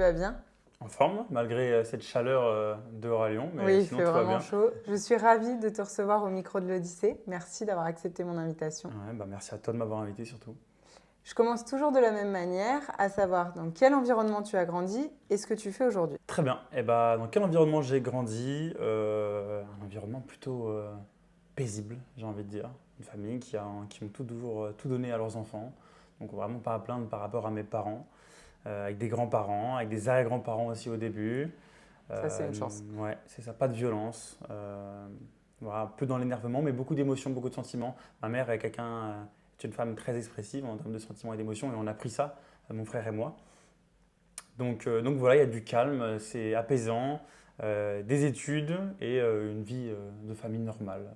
vas bien? En forme, malgré cette chaleur dehors à Lyon, mais Oui, il sinon fait tout va vraiment bien. chaud. Je suis ravie de te recevoir au micro de l'Odyssée. Merci d'avoir accepté mon invitation. Ouais, bah merci à toi de m'avoir invité surtout. Je commence toujours de la même manière, à savoir dans quel environnement tu as grandi et ce que tu fais aujourd'hui. Très bien. Et bah, dans quel environnement j'ai grandi? Un environnement plutôt paisible, j'ai envie de dire. Une famille qui ont toujours tout donné à leurs enfants. Donc vraiment pas à plaindre par rapport à mes parents. Avec des grands-parents, avec des arrière-grands-parents aussi au début. Ça, c'est une chance. Ouais, c'est ça, pas de violence. Voilà, un peu dans l'énervement, mais beaucoup d'émotions, beaucoup de sentiments. Ma mère est une femme très expressive en termes de sentiments et d'émotions, et on a pris ça, mon frère et moi. Donc voilà, il y a du calme, c'est apaisant, des études et une vie de famille normale,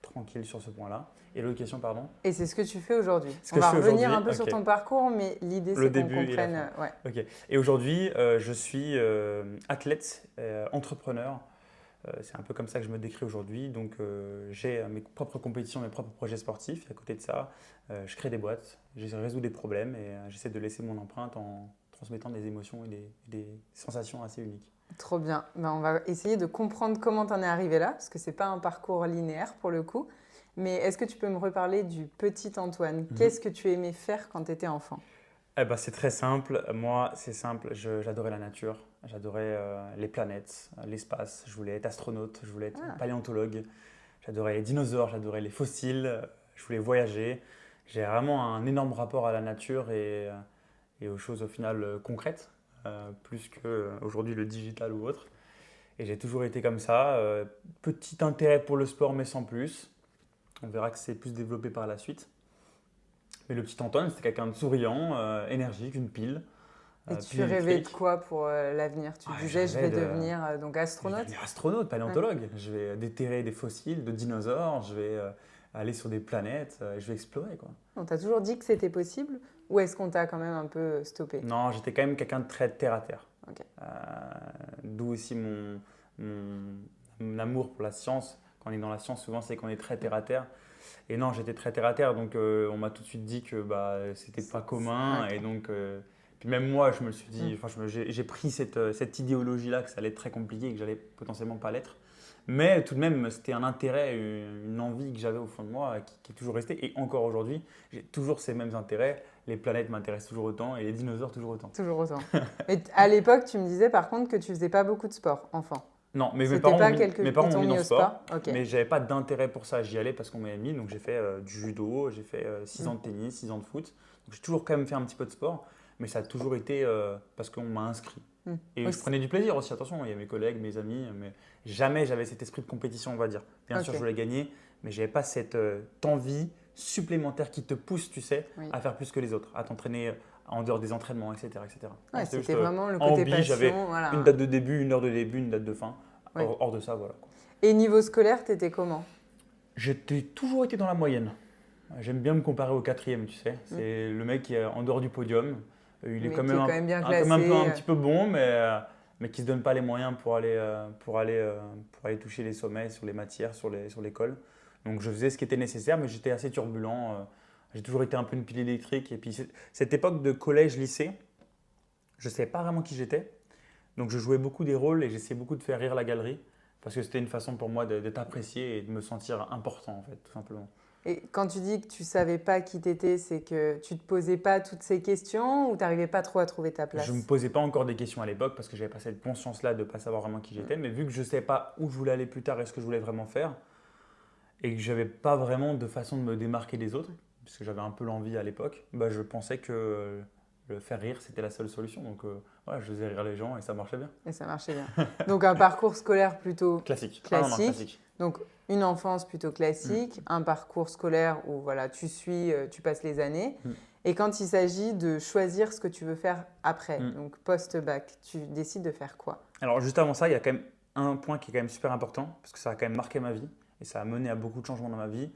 tranquille sur ce point-là. Et l'autre question, pardon? Et c'est ce que tu fais aujourd'hui. Ce On que je va fais revenir aujourd'hui, un peu sur ok. ton parcours, mais l'idée, Le c'est qu'on début et la comprenne. fin. Ouais. Ok. Et aujourd'hui, je suis athlète, entrepreneur. C'est un peu comme ça que je me décris aujourd'hui. Donc, j'ai mes propres compétitions, mes propres projets sportifs. Et à côté de ça, je crée des boîtes, je résous des problèmes et j'essaie de laisser mon empreinte en transmettant des émotions et des sensations assez uniques. Trop bien. Ben, on va essayer de comprendre comment tu en es arrivé là, parce que ce n'est pas un parcours linéaire pour le coup. Mais est-ce que tu peux me reparler du petit Antoine? Mhm. Qu'est-ce que tu aimais faire quand tu étais enfant? Eh ben, c'est très simple. Moi, c'est simple. J'adorais la nature. J'adorais les planètes, l'espace. Je voulais être astronaute. Je voulais être Ah, paléontologue. J'adorais les dinosaures. J'adorais les fossiles. Je voulais voyager. J'ai vraiment un énorme rapport à la nature et aux choses au final concrètes, plus qu'aujourd'hui le digital ou autre. Et j'ai toujours été comme ça. Petit intérêt pour le sport, mais sans plus. On verra que c'est plus développé par la suite. Mais le petit Antoine, c'était quelqu'un de souriant, énergique, une et tu pile rêvais de électrique. quoi pour l'avenir? Tu Ouais, disais, je vais devenir donc je vais astronaute? devenir astronaute, Ouais. paléontologue. Je vais déterrer des fossiles de dinosaures. Je vais aller sur des planètes. Je vais explorer, quoi. On t'a toujours dit que c'était possible ou est-ce qu'on t'a quand même un peu stoppé? Non, j'étais quand même quelqu'un de très terre à terre. Ok. Euh, D'où aussi mon amour pour la science. Quand on est dans la science, souvent, c'est qu'on est très terre à terre. Et non, j'étais très terre à terre, donc on m'a tout de suite dit que bah, c'était pas commun. Ok. Et donc, puis même moi, je me le suis Mm. dit, enfin, j'ai pris cette idéologie-là que ça allait être très compliqué et que j'allais potentiellement pas l'être. Mais tout de même, c'était un intérêt, une envie que j'avais au fond de moi qui est toujours restée. Et encore aujourd'hui, j'ai toujours ces mêmes intérêts. Les planètes m'intéressent toujours autant et les dinosaures toujours autant. Toujours autant. Et à l'époque, tu me disais par contre que tu faisais pas beaucoup de sport, enfant. Non, mais C'était pas mes ils parents m'ont t'ont mis dans mis le au sport? sport, Ok. mais j'avais pas d'intérêt pour ça. J'y allais parce qu'on m'avait mis, donc j'ai fait du judo, j'ai fait 6 ans Mm. de tennis, 6 ans de foot. Donc j'ai toujours quand même fait un petit peu de sport, mais ça a toujours été parce qu'on m'a inscrit. Mm. Et Oui, je prenais du plaisir aussi, attention, il y a mes collègues, mes amis, mais jamais j'avais cet esprit de compétition, on va dire. Bien sûr, ok. je voulais gagner, mais j'avais pas cette envie supplémentaire qui te pousse, tu sais, Oui. à faire plus que les autres, à t'entraîner en dehors des entraînements, etc. etc. Non, Ouais, c'était c'était juste vraiment le en côté hobby, j'avais passion, voilà. une date de début, une heure de début, une date de fin. Oui. Hors de ça, voilà. Et niveau scolaire, t'étais comment? J'ai toujours été dans la moyenne. J'aime bien me comparer au quatrième, tu sais. Mm. C'est le mec qui est en dehors du podium. Il est Mais quand qui même est quand même bien comme un peu un classé. petit peu bon, mais qui ne se donne pas les moyens pour aller toucher les sommets sur les matières, sur l'école. Donc je faisais ce qui était nécessaire, mais j'étais assez turbulent. J'ai toujours été un peu une pile électrique. Et puis cette époque de collège-lycée, je ne savais pas vraiment qui j'étais. Donc je jouais beaucoup des rôles et j'essayais beaucoup de faire rire la galerie. Parce que c'était une façon pour moi d'être apprécié et de me sentir important, en fait, tout simplement. Et quand tu dis que tu savais pas qui t'étais, c'est que tu te posais pas toutes ces questions ou t'arrivais pas trop à trouver ta Je ne me place? posais pas encore des questions à l'époque parce que j'avais pas cette conscience-là de ne pas savoir vraiment qui j'étais. Mais vu que je ne savais pas où je voulais aller plus tard et ce que je voulais vraiment faire, et que j'avais pas vraiment de façon de me démarquer des autres, puisque j'avais un peu l'envie à l'époque, bah, je pensais que le faire rire, c'était la seule solution. Donc ouais, je faisais rire les gens et ça marchait bien. Et ça marchait bien. Donc un parcours scolaire plutôt Classique. Ah non, non, classique. classique. Donc une enfance plutôt classique, Mm. un parcours scolaire où voilà, tu suis, tu passes les années. Mm. Et quand il s'agit de choisir ce que tu veux faire après, Mm. donc post-bac, tu décides de faire quoi? Alors juste avant ça, il y a quand même un point qui est quand même super important, parce que ça a quand même marqué ma vie, et ça a mené à beaucoup de changements dans ma vie,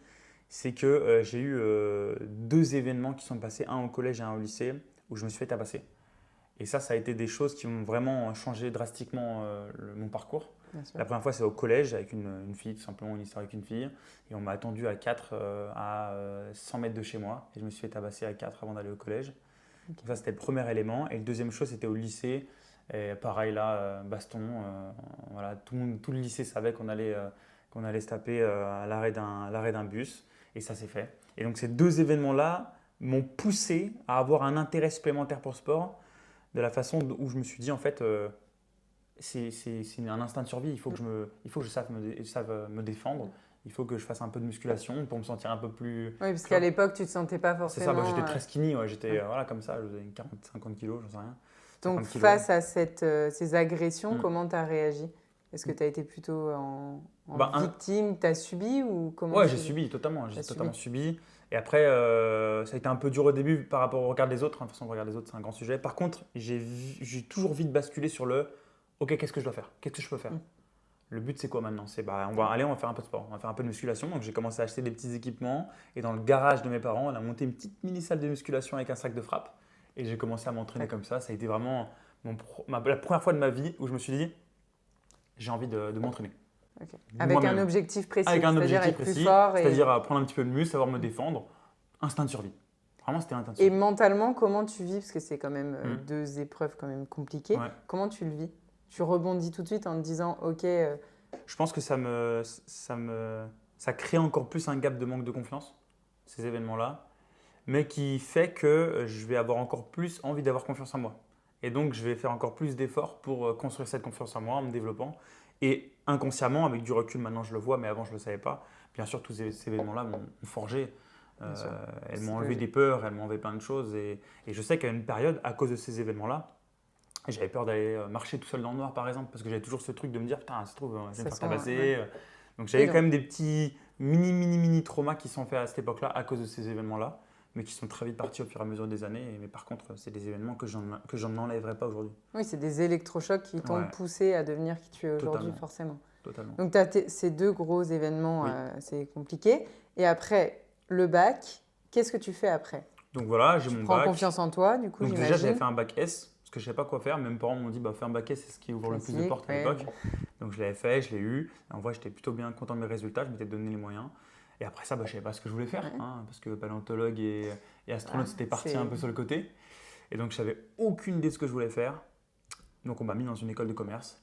c'est que j'ai eu deux événements qui sont passés, un au collège et un au lycée, où je me suis fait tabasser. Et ça a été des choses qui ont vraiment changé drastiquement mon parcours. Bien sûr. La première fois, c'est au collège avec une fille, tout simplement une histoire avec une fille. Et on m'a attendu à 4 à 100 mètres de chez moi. Et je me suis fait tabasser à 4 avant d'aller au collège. Ok. Donc ça, c'était le premier élément. Et le deuxième chose, c'était au lycée. Et pareil, là, baston. Voilà, tout le lycée savait qu'on allait se taper à l'arrêt d'un bus. Et ça s'est fait. Et donc, ces deux événements-là m'ont poussé à avoir un intérêt supplémentaire pour le sport, de la façon où je me suis dit, en fait, c'est un instinct de survie. Il faut que je sache me défendre. Il faut que je fasse un peu de musculation pour me sentir un peu plus. Oui, parce Tu qu'à vois. l'époque, tu ne te sentais pas C'est ça, bah, forcément. j'étais très skinny, ouais, j'étais Ouais. voilà, comme ça, je faisais 40-50 kilos, j'en sais rien. Donc, 50 kilos. face à ces agressions, Mm. comment tu as réagi? Est-ce que tu as été plutôt en Bah, victime, tu as subi ou comment ouais, tu... j'ai subi totalement, j'ai T'as totalement subi. subi. Et après, ça a été un peu dur au début par rapport au regard des autres. Hein. De toute façon, le regard des autres, c'est un grand sujet. Par contre, j'ai toujours vite basculé sur le OK, qu'est-ce que je dois faire? Qu'est-ce que je peux faire? Mm. Le but, c'est quoi maintenant? C'est bah, on va faire un peu de sport, on va faire un peu de musculation. Donc, j'ai commencé à acheter des petits équipements. Et dans le garage de mes parents, on a monté une petite mini salle de musculation avec un sac de frappe. Et j'ai commencé à m'entraîner comme ça. Ça a été vraiment la première fois de ma vie où je me suis dit, j'ai envie de m'entraîner. Ok. Avec un Moi-même. objectif précis, Avec un c'est-à-dire objectif être plus précis, fort. c'est-à-dire prendre un petit peu de muscle, savoir me défendre. Instinct de survie. Vraiment, c'était un instinct de Et survie. mentalement, comment tu vis? Parce que c'est quand même Mm. deux épreuves quand même compliquées. Ouais. Comment tu le vis? Tu rebondis tout de suite en te disant, ok, Je pense que ça crée encore plus un gap de manque de confiance, ces événements-là, mais qui fait que je vais avoir encore plus envie d'avoir confiance en moi. Et donc, je vais faire encore plus d'efforts pour construire cette confiance en moi en me développant. Et inconsciemment, avec du recul, maintenant je le vois, mais avant je ne le savais pas. Bien sûr, tous ces événements-là m'ont forgé. Bien sûr. Elles C'est m'ont enlevé logique. des peurs, elles m'ont enlevé plein de choses. Et je sais qu'à une période, à cause de ces événements-là, j'avais peur d'aller marcher tout seul dans le noir, par exemple, parce que j'avais toujours ce truc de me dire, putain, ça se trouve, je vais me Ça faire sent, tabasser. ouais. Donc j'avais Et quand donc, même des petits mini traumas qui sont faits à cette époque-là à cause de ces événements-là, mais qui sont très vite partis au fur et à mesure des années. Mais par contre, c'est des événements que je n'en enlèverai pas aujourd'hui. oui, c'est des électrochocs qui t'ont Ouais. poussé à devenir qui tu es aujourd'hui, Totalement. forcément. Totalement. Donc, tu as ces deux gros événements, Oui. c'est compliqué. Et après, le bac, qu'est-ce que tu fais après? Donc voilà, j'ai Tu mon prends bac. confiance en toi, du coup, Donc déjà, j'avais j'imagine. fait un bac S, parce que je ne savais pas quoi faire. Mes parents m'ont dit, bah, fais un bac S, c'est ce qui ouvre le plus de Classique, portes à ouais. l'époque. Donc je l'avais fait, je l'ai eu. En vrai, j'étais plutôt bien content de mes résultats, je m'étais donné les moyens. Et après ça, bah, je ne savais pas ce que je voulais faire, Ouais. hein, parce que paléontologue et astronaute, Ah, c'était parti c'est- un peu sur le côté. Et donc, je n'avais aucune idée de ce que je voulais faire. Donc, on m'a mis dans une école de commerce.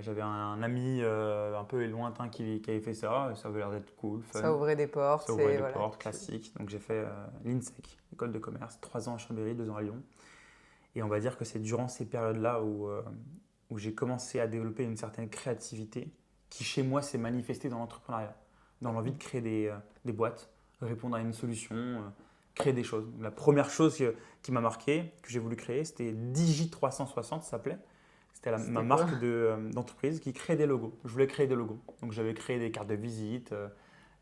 J'avais un ami un peu lointain qui avait fait ça. Et ça avait l'air d'être cool, fun. Ça ouvrait des portes. Ça ouvrait des voilà. portes, classique. Donc, j'ai fait l'INSEC, école de commerce, 3 ans à Chambéry, 2 ans à Lyon. Et on va dire que c'est durant ces périodes-là où j'ai commencé à développer une certaine créativité qui, chez moi, s'est manifestée dans l'entrepreneuriat, dans l'envie de créer des boîtes, répondre à une solution, créer des choses. La première chose qui m'a marqué, que j'ai voulu créer, c'était Digi360, ça s'appelait. C'était ma C'était marque quoi? d'entreprise qui crée des logos. Je voulais créer des logos. Donc j'avais créé des cartes de visite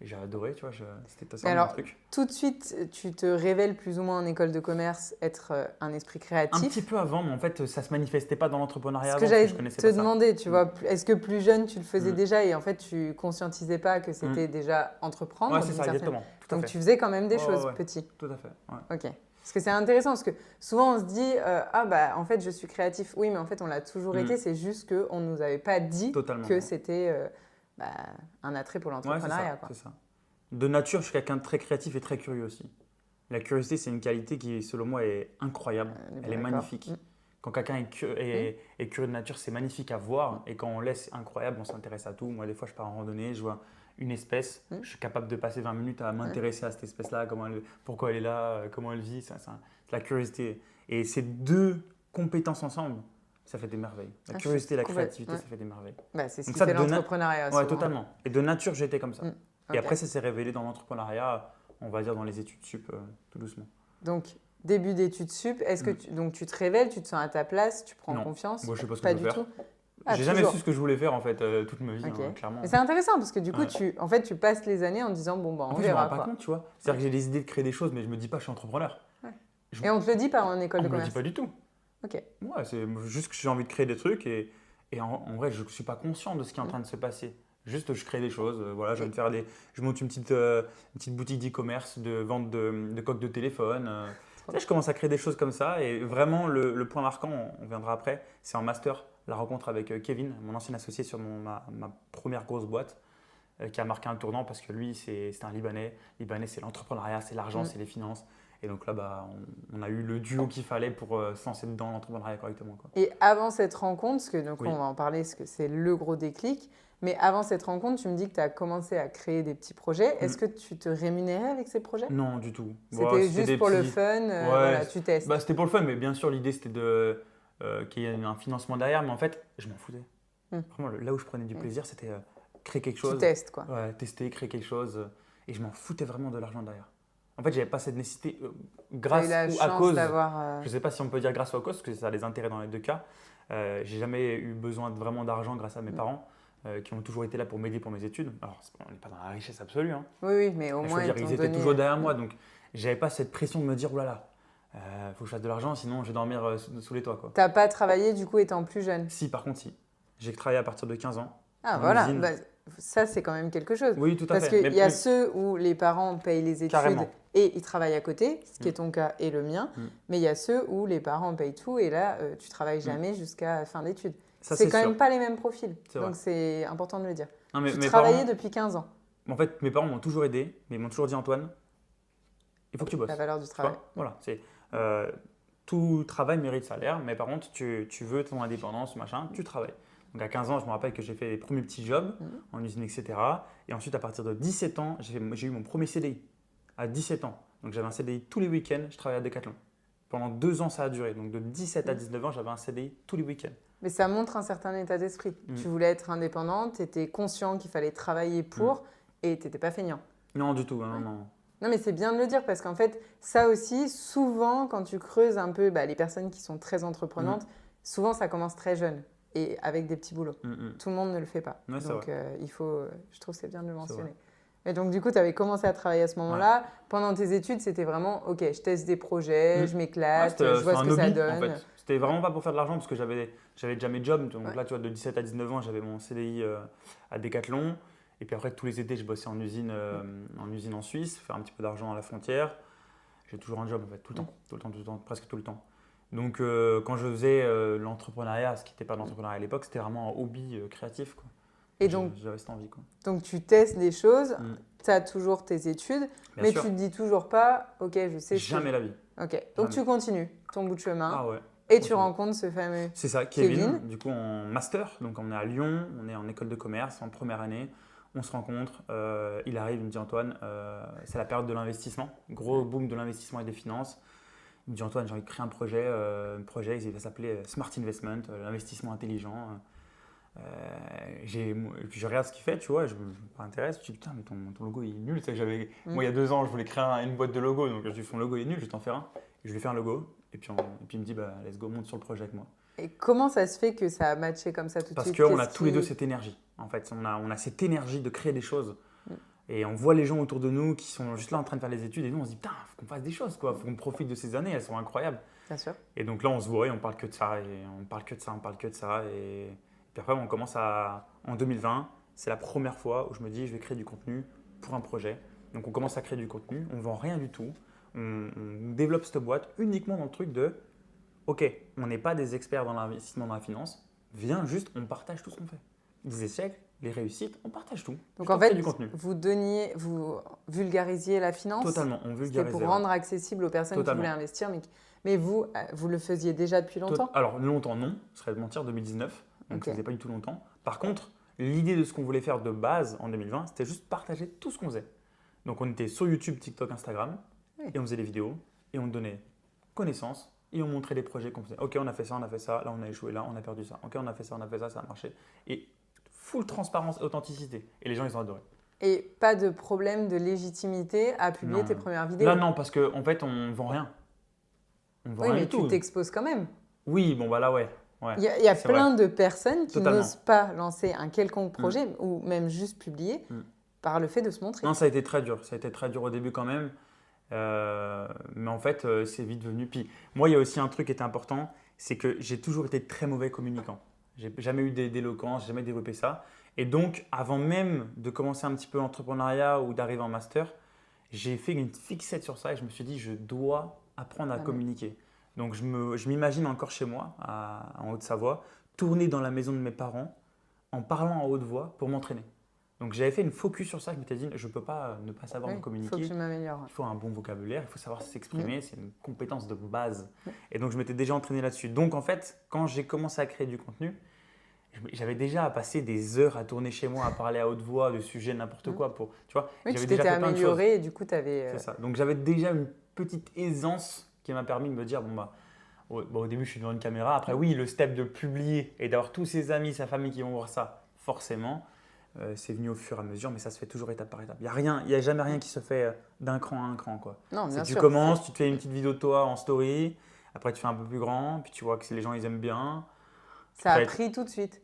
et j'ai adoré, tu vois, c'était ça Mais mon alors, truc. tout de suite, tu te révèles plus ou moins en école de commerce être un esprit Un créatif. petit peu avant, mais en fait, ça ne se manifestait pas dans l'entrepreneuriat Ce avant, que parce que j'allais je connaissais te pas ça. demander, tu vois, est-ce que plus jeune tu le faisais Mm. déjà et en fait tu conscientisais pas que c'était déjà entreprendre Ouais, c'est d'une ça, certaine- exactement. Tout à Donc fait. tu faisais quand même des Ouais, choses ouais, ouais. petit. Tout à fait. Ouais. Ok. Parce que c'est intéressant parce que souvent on se dit ah bah en fait je suis créatif. Oui, mais en fait on l'a toujours Mm. été. C'est juste que on nous avait pas dit Totalement. que c'était bah, un attrait pour Ouais, c'est l'entrepreneuriat. ça, quoi. c'est ça. De nature, je suis quelqu'un de très créatif et très curieux aussi. La curiosité, c'est une qualité qui, selon moi, est incroyable. On est bien Elle est d'accord. magnifique. Mm. Quand quelqu'un est curieux de nature, c'est magnifique à voir. Et quand on laisse incroyable, on s'intéresse à tout. Moi, des fois, je pars en randonnée, je vois une espèce. Je suis capable de passer 20 minutes à m'intéresser à cette espèce-là, pourquoi elle est là, comment elle vit. C'est la curiosité. Et ces deux compétences ensemble, ça fait des merveilles. La Ah, je curiosité et la suis créativité, ouais. ça fait des merveilles. Bah, c'est ce Donc qui ça, fait de na- l'entrepreneuriat. Ouais, souvent. totalement. Et de nature, j'ai été comme ça. Mm. Et Ok. après, ça s'est révélé dans l'entrepreneuriat, on va dire dans les études sup, tout doucement. Donc, début d'études sup, est-ce que donc tu te révèles, tu te sens à ta place, tu prends Non. confiance? Moi, je sais pas ce que Pas je veux du faire. tout. Ah, J'ai jamais toujours. su ce que je voulais faire en fait toute ma vie, Ok. hein, clairement. Mais c'est intéressant parce que du coup, Ouais. en fait, tu passes les années en te disant bon, bah, on En fait, je me verra rends pas quoi. compte, tu vois. C'est-à-dire que j'ai des idées de créer des choses, mais je me dis pas je suis entrepreneur. Ouais. Je- Et on te le dit pas en école On de me le dit commerce. pas du tout. Ok. Ouais, c'est juste que j'ai envie de créer des trucs et en vrai, je suis pas conscient de ce qui est en train de se passer. Juste, je crée des choses. Voilà, je monte une petite boutique d'e-commerce de vente de coques de téléphone. Tu sais, je commence à créer des choses comme ça. Et vraiment, le point marquant, on viendra après, c'est en master, la rencontre avec Kevin, mon ancien associé sur ma première grosse boîte, qui a marqué un tournant parce que lui, c'est un Libanais. Libanais, c'est l'entrepreneuriat, c'est l'argent, c'est les finances. Et donc là, bah, on a eu le duo qu'il fallait pour se lancer dans l'entrepreneuriat correctement, quoi. Et avant cette rencontre, parce que donc Oui. on va en parler, parce que c'est le gros déclic, mais avant cette rencontre, tu me dis que tu as commencé à créer des petits projets. Est-ce que tu te rémunérais avec ces projets? Non, du tout. C'était Bon, juste des pour le petits- fun, Ouais, voilà, tu testes. bah, c'était pour le fun, mais bien sûr, l'idée c'était qu'il y ait un financement derrière, mais en fait, je m'en foutais. Vraiment, là où je prenais du plaisir, c'était créer quelque Tu chose. testes, quoi. Ouais, tester, créer quelque chose. Et je m'en foutais vraiment de l'argent derrière. En fait, j'avais pas cette nécessité, Tu as grâce eu la ou à chance cause. d'avoir… Je sais pas si on peut dire grâce ou à cause, parce que ça a des intérêts dans les deux cas. J'ai jamais eu besoin vraiment d'argent grâce à mes parents, qui ont toujours été là pour m'aider pour mes études. Alors, on n'est pas dans la richesse absolue, hein. Oui, oui, mais au Je moins, veux dire, ils ils t'ont étaient donné… toujours derrière moi, donc j'avais pas cette pression de me dire, oulala, faut que je fasse de l'argent, sinon je vais dormir sous les toits, quoi. T'as pas travaillé, du coup, étant plus jeune? Si, par contre, si. J'ai travaillé à partir de 15 ans. Ah, en voilà. usine. Bah, ça, c'est quand même quelque chose. Oui, tout à Parce fait. qu'il y a ceux où les parents payent les études Carrément. et ils travaillent à côté, ce qui est ton cas et le mien. Mais il y a ceux où les parents payent tout et là, tu travailles jamais jusqu'à la fin d'études. Ça, C'est quand sûr. même pas les mêmes profils. C'est Donc vrai. c'est important de le dire. Non, mais Tu mes travaillais parents, depuis 15 ans, en fait, mes parents m'ont toujours aidé, mais ils m'ont toujours dit, Antoine, il faut que tu bosses. la valeur du Tu travail. vois, voilà, tout travail mérite salaire, mais par contre, tu veux ton indépendance, machin, tu travailles. Donc à 15 ans, je me rappelle que j'ai fait les premiers petits jobs en usine, etc. Et ensuite, à partir de 17 ans, j'ai eu mon premier CDI. À 17 ans. Donc j'avais un CDI tous les week-ends, je travaillais à Decathlon. Pendant 2 ans, ça a duré. Donc de 17 à 19 ans, j'avais un CDI tous les week-ends. Mais ça montre un certain état d'esprit. Tu voulais être indépendante, tu étais conscient qu'il fallait travailler pour et tu n'étais pas feignant. Non, du tout. Non, non. Non, mais c'est bien de le dire parce qu'en fait, ça aussi, souvent, quand tu creuses un peu les personnes qui sont très entreprenantes, souvent ça commence très jeune et avec des petits boulots. Tout le monde ne le fait pas. Ouais, donc, il faut, je trouve que c'est bien de le mentionner. Vrai. Et donc, du coup, tu avais commencé à travailler à ce moment-là. Pendant tes études, c'était vraiment, OK, je teste des projets, je m'éclate, je vois ce que ça donne. En fait. C'était vraiment pas pour faire de l'argent parce que j'avais déjà mes jobs. Donc là, tu vois, de 17 à 19 ans, j'avais mon CDI à Decathlon. Et puis après, tous les étés, je bossais en usine en Suisse, faire un petit peu d'argent à la frontière. J'ai toujours un job, en fait, tout le temps, presque tout le temps. Donc, quand je faisais l'entrepreneuriat, ce qui n'était pas de l'entrepreneuriat à l'époque, c'était vraiment un hobby créatif, quoi. Et donc, j'avais cette envie, quoi. Donc, tu testes des choses, tu as toujours tes études, Bien mais sûr. tu ne te dis toujours pas, OK, je sais… Jamais la vie. OK, donc tu continues ton bout de chemin Ah ouais. et tu rencontres ce fameux… C'est ça, Kevin, du coup en master, donc on est à Lyon, on est en école de commerce, en première année, on se rencontre, il arrive, il me dit Antoine, c'est la période de l'investissement, gros boom de l'investissement et des finances. Il me dit Antoine, j'ai envie de créer un projet, il va s'appeler Smart Investment, l'investissement intelligent. Puis je regarde ce qu'il fait, tu vois, je m'intéresse, je me dis putain, mais ton logo il est nul. Moi il y a 2 ans, je voulais créer une boîte de logo, donc je lui dis son logo il est nul, je vais t'en faire un. Et je lui fais un logo, et puis il me dit bah, let's go, monte sur le projet avec moi. Et comment ça se fait que ça a matché comme ça tout de Parce suite? qu'on a tous les deux cette énergie. En fait, on a cette énergie de créer des choses. Et on voit les gens autour de nous qui sont juste là en train de faire les études, et nous on se dit putain, faut qu'on fasse des choses, quoi. Faut qu'on profite de ces années, elles sont incroyables. Bien sûr. Et donc là on se voit et on parle que de ça, et on parle que de ça. Et puis après on commence en 2020, c'est la première fois où je me dis je vais créer du contenu pour un projet. Donc on commence à créer du contenu, on vend rien du tout, on développe cette boîte uniquement dans le truc de ok, on n'est pas des experts dans l'investissement, dans la finance, viens juste, on partage tout ce qu'on fait. Les échecs, les réussites, on partage tout. Donc juste en fait, du contenu. vous vulgarisiez la finance. Totalement, on vulgarisait. C'était pour rendre accessible aux personnes Totalement. qui voulaient investir. Mais vous le faisiez déjà depuis longtemps? Alors longtemps non, ce serait de mentir, 2019, donc ça faisait pas du tout longtemps. Par contre, l'idée de ce qu'on voulait faire de base en 2020, c'était juste partager tout ce qu'on faisait. Donc on était sur YouTube, TikTok, Instagram, et on faisait des vidéos, et on donnait connaissance, et on montrait les projets qu'on faisait. Ok, on a fait ça, là on a échoué, là on a perdu ça. Ok, on a fait ça, ça a marché. Et full transparence et authenticité. Et les gens, ils ont adoré. Et pas de problème de légitimité à publier tes premières vidéos? Là, non, parce qu'en fait, on ne vend rien. On ne vend rien mais du tout. tu t'exposes quand même. Oui, bon, bah là, ouais. Il y a plein de personnes qui Totalement. n'osent pas lancer un quelconque projet ou même juste publier par le fait de se montrer. Non, ça a été très dur. Ça a été très dur au début quand même. Mais en fait, c'est vite venu. Puis moi, il y a aussi un truc qui était important, c'est que j'ai toujours été très mauvais communicant. J'ai jamais eu d'éloquence, j'ai jamais développé ça. Et donc, avant même de commencer un petit peu l'entrepreneuriat ou d'arriver en master, j'ai fait une fixette sur ça et je me suis dit, je dois apprendre à communiquer. Donc, je m'imagine encore chez moi, en Haute-Savoie, tourner dans la maison de mes parents en parlant à haute voix pour m'entraîner. Donc j'avais fait une focus sur ça, je m'étais dit, je ne peux pas ne pas savoir me communiquer. Il faut que je m'améliore. Il faut un bon vocabulaire, il faut savoir s'exprimer, c'est une compétence de base. Et donc je m'étais déjà entraîné là-dessus. Donc en fait, quand j'ai commencé à créer du contenu, j'avais déjà passé des heures à tourner chez moi, à parler à haute voix de sujets n'importe quoi. Tu vois, oui, j'avais tu t'étais déjà fait plein de choses. amélioré et du coup, tu avais… C'est ça. Donc j'avais déjà une petite aisance qui m'a permis de me dire, au début, je suis devant une caméra. Après, oui, le step de publier et d'avoir tous ses amis, sa famille qui vont voir ça, forcément, c'est venu au fur et à mesure, mais ça se fait toujours étape par étape. Il n'y a jamais rien qui se fait d'un cran à un cran, quoi. Non, bien sûr. Tu commences, tu te fais une petite vidéo de toi en story, après tu fais un peu plus grand, puis tu vois que les gens, ils aiment bien. Ça a pris tout de suite?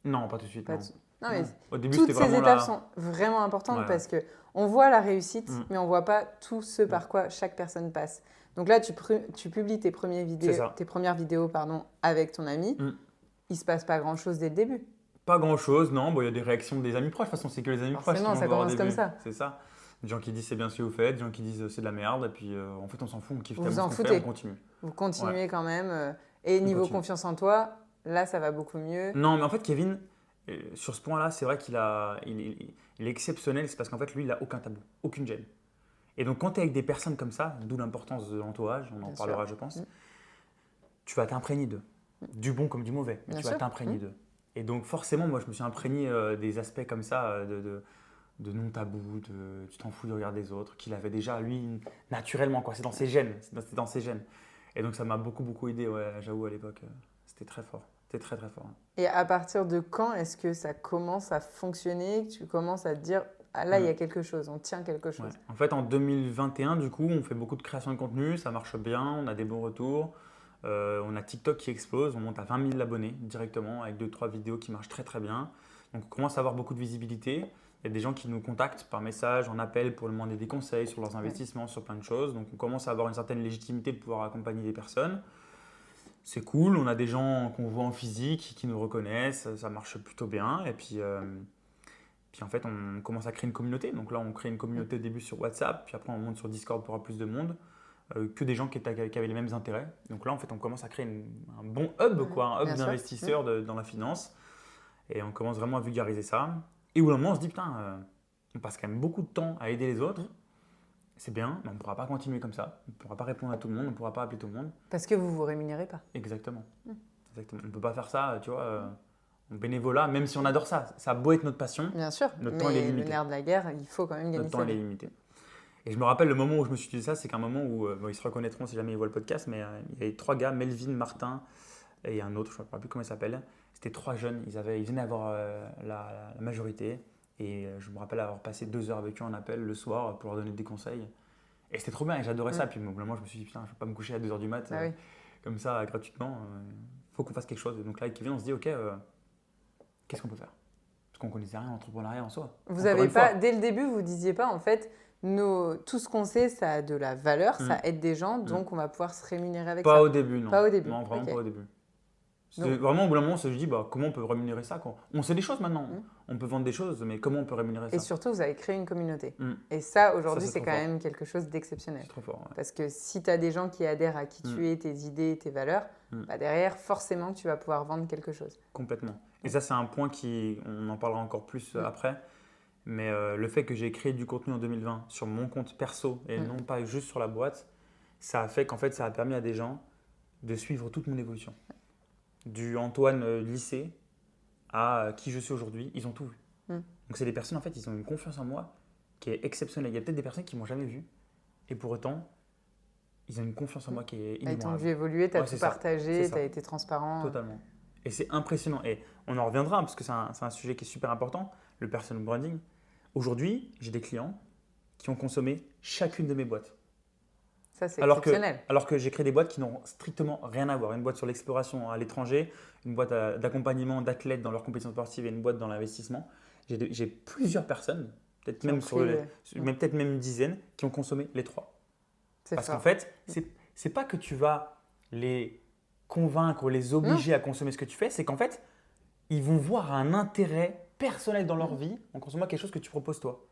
Non, pas tout de suite. Non, mais au début, toutes ces étapes sont vraiment importantes parce qu'on voit la réussite, mais on ne voit pas tout ce par quoi chaque personne passe. Donc là, tu publies tes premières vidéos avec ton ami. Il ne se passe pas grand-chose dès le début. Pas grand-chose, non. Il y a des réactions des amis proches. De toute façon, c'est que les amis proches qui vont ça voir commence comme ça. C'est ça. Des gens qui disent c'est bien ce que vous faites, des gens qui disent c'est de la merde. Et puis en fait, on s'en fout, on kiffe tellement ce qu'on fait, on continue. Vous continuez quand même. Et niveau confiance en toi, là, ça va beaucoup mieux. Non, mais en fait, Kevin, sur ce point-là, c'est vrai qu'il est exceptionnel. C'est parce qu'en fait, lui, il n'a aucun tabou, aucune gêne. Et donc, quand tu es avec des personnes comme ça, d'où l'importance de l'entourage, on en parlera, je pense, tu vas t'imprégner d'eux. Du bon comme du mauvais, mais tu vas t'imprégner d'eux. Et donc, forcément, moi, je me suis imprégné des aspects comme ça, de non-tabou, tu t'en fous du regard des autres, qu'il avait déjà, lui, naturellement, quoi. C'est dans ses gènes. C'est dans ses gènes. Et donc, ça m'a beaucoup, beaucoup aidé, j'avoue, à l'époque. C'était très fort. C'était très, très fort. Et à partir de quand est-ce que ça commence à fonctionner, que tu commences à te dire, ah là, il y a quelque chose, on tient quelque chose? En fait, en 2021, du coup, on fait beaucoup de création de contenu, ça marche bien, on a des bons retours. On a TikTok qui explose, on monte à 20 000 abonnés directement avec 2-3 vidéos qui marchent très très bien. Donc on commence à avoir beaucoup de visibilité. Il y a des gens qui nous contactent par message, en appel pour demander des conseils sur leurs investissements, sur plein de choses. Donc on commence à avoir une certaine légitimité de pouvoir accompagner des personnes. C'est cool, on a des gens qu'on voit en physique qui nous reconnaissent, ça marche plutôt bien. Et puis en fait, on commence à créer une communauté. Donc là, on crée une communauté au début sur WhatsApp, puis après on monte sur Discord pour avoir plus de monde. Que des gens qui avaient les mêmes intérêts. Donc là, en fait, on commence à créer un bon hub, un hub d'investisseurs dans la finance. Et on commence vraiment à vulgariser ça. Et au bout d'un moment, on se dit, putain, on passe quand même beaucoup de temps à aider les autres. C'est bien, mais on ne pourra pas continuer comme ça. On ne pourra pas répondre à tout le monde, on ne pourra pas appeler tout le monde. Parce que vous ne vous rémunérez pas. Exactement. On ne peut pas faire ça, tu vois, en bénévolat, même si on adore ça. Ça a beau être notre passion. Bien sûr, notre temps est limité. Le nerf de la guerre, il faut quand même gagner notre temps est limité. Et je me rappelle le moment où je me suis dit ça, c'est qu'un moment où ils se reconnaîtront si jamais ils voient le podcast, mais il y avait 3 gars, Melvin, Martin et un autre, je ne me rappelle plus comment il s'appelle. C'était 3 jeunes, ils venaient avoir la majorité. Et je me rappelle avoir passé 2 heures avec eux en appel le soir pour leur donner des conseils. Et c'était trop bien et j'adorais ça. Puis au bout d'un moment, je me suis dit, putain, je ne vais pas me coucher à 2 heures du mat comme ça, gratuitement. Il faut qu'on fasse quelque chose. Et donc là, avec Kevin, on se dit, ok, qu'est-ce qu'on peut faire? Parce qu'on ne connaissait rien en entrepreneuriat en soi. Vous n'avez pas, dès le début, vous ne disiez pas, en fait, tout ce qu'on sait, ça a de la valeur, ça aide des gens, donc on va pouvoir se rémunérer avec ça. Pas au début, non. Pas au début. Non, vraiment pas au début. Vraiment, au bout d'un moment, on se dit, comment on peut rémunérer ça, quoi. On sait des choses maintenant. On peut vendre des choses, mais comment on peut rémunérer ça? Et surtout, vous avez créé une communauté. Et ça, aujourd'hui, c'est quand même quelque chose d'exceptionnel. C'est trop fort. Ouais. Parce que si tu as des gens qui adhèrent à qui tu es, tes idées, tes valeurs, derrière, forcément, tu vas pouvoir vendre quelque chose. Complètement. Et ça, c'est un point on en parlera encore plus après. Mais le fait que j'ai créé du contenu en 2020 sur mon compte perso et non pas juste sur la boîte, ça a fait qu'en fait, ça a permis à des gens de suivre toute mon évolution. Du Antoine lycée à qui je suis aujourd'hui, ils ont tout vu. Donc c'est des personnes, en fait, ils ont une confiance en moi qui est exceptionnelle. Il y a peut-être des personnes qui ne m'ont jamais vu et pour autant, ils ont une confiance en moi qui est inébranlable. Ils t'ont vu évoluer, tu as tout partagé, tu as été transparent. Totalement. Et c'est impressionnant. Et on en reviendra parce que c'est un sujet qui est super important, le personal branding. Aujourd'hui, j'ai des clients qui ont consommé chacune de mes boîtes. Ça, c'est exceptionnel. Alors que j'ai créé des boîtes qui n'ont strictement rien à voir. Une boîte sur l'exploration à l'étranger, une boîte d'accompagnement d'athlètes dans leurs compétitions sportives et une boîte dans l'investissement. J'ai plusieurs personnes, peut-être même, peut-être même une dizaine, qui ont consommé les 3. Parce qu'en fait, c'est pas que tu vas les convaincre ou les obliger à consommer ce que tu fais, c'est qu'en fait, ils vont voir un intérêt personnel dans leur vie en consommant quelque chose que tu proposes toi.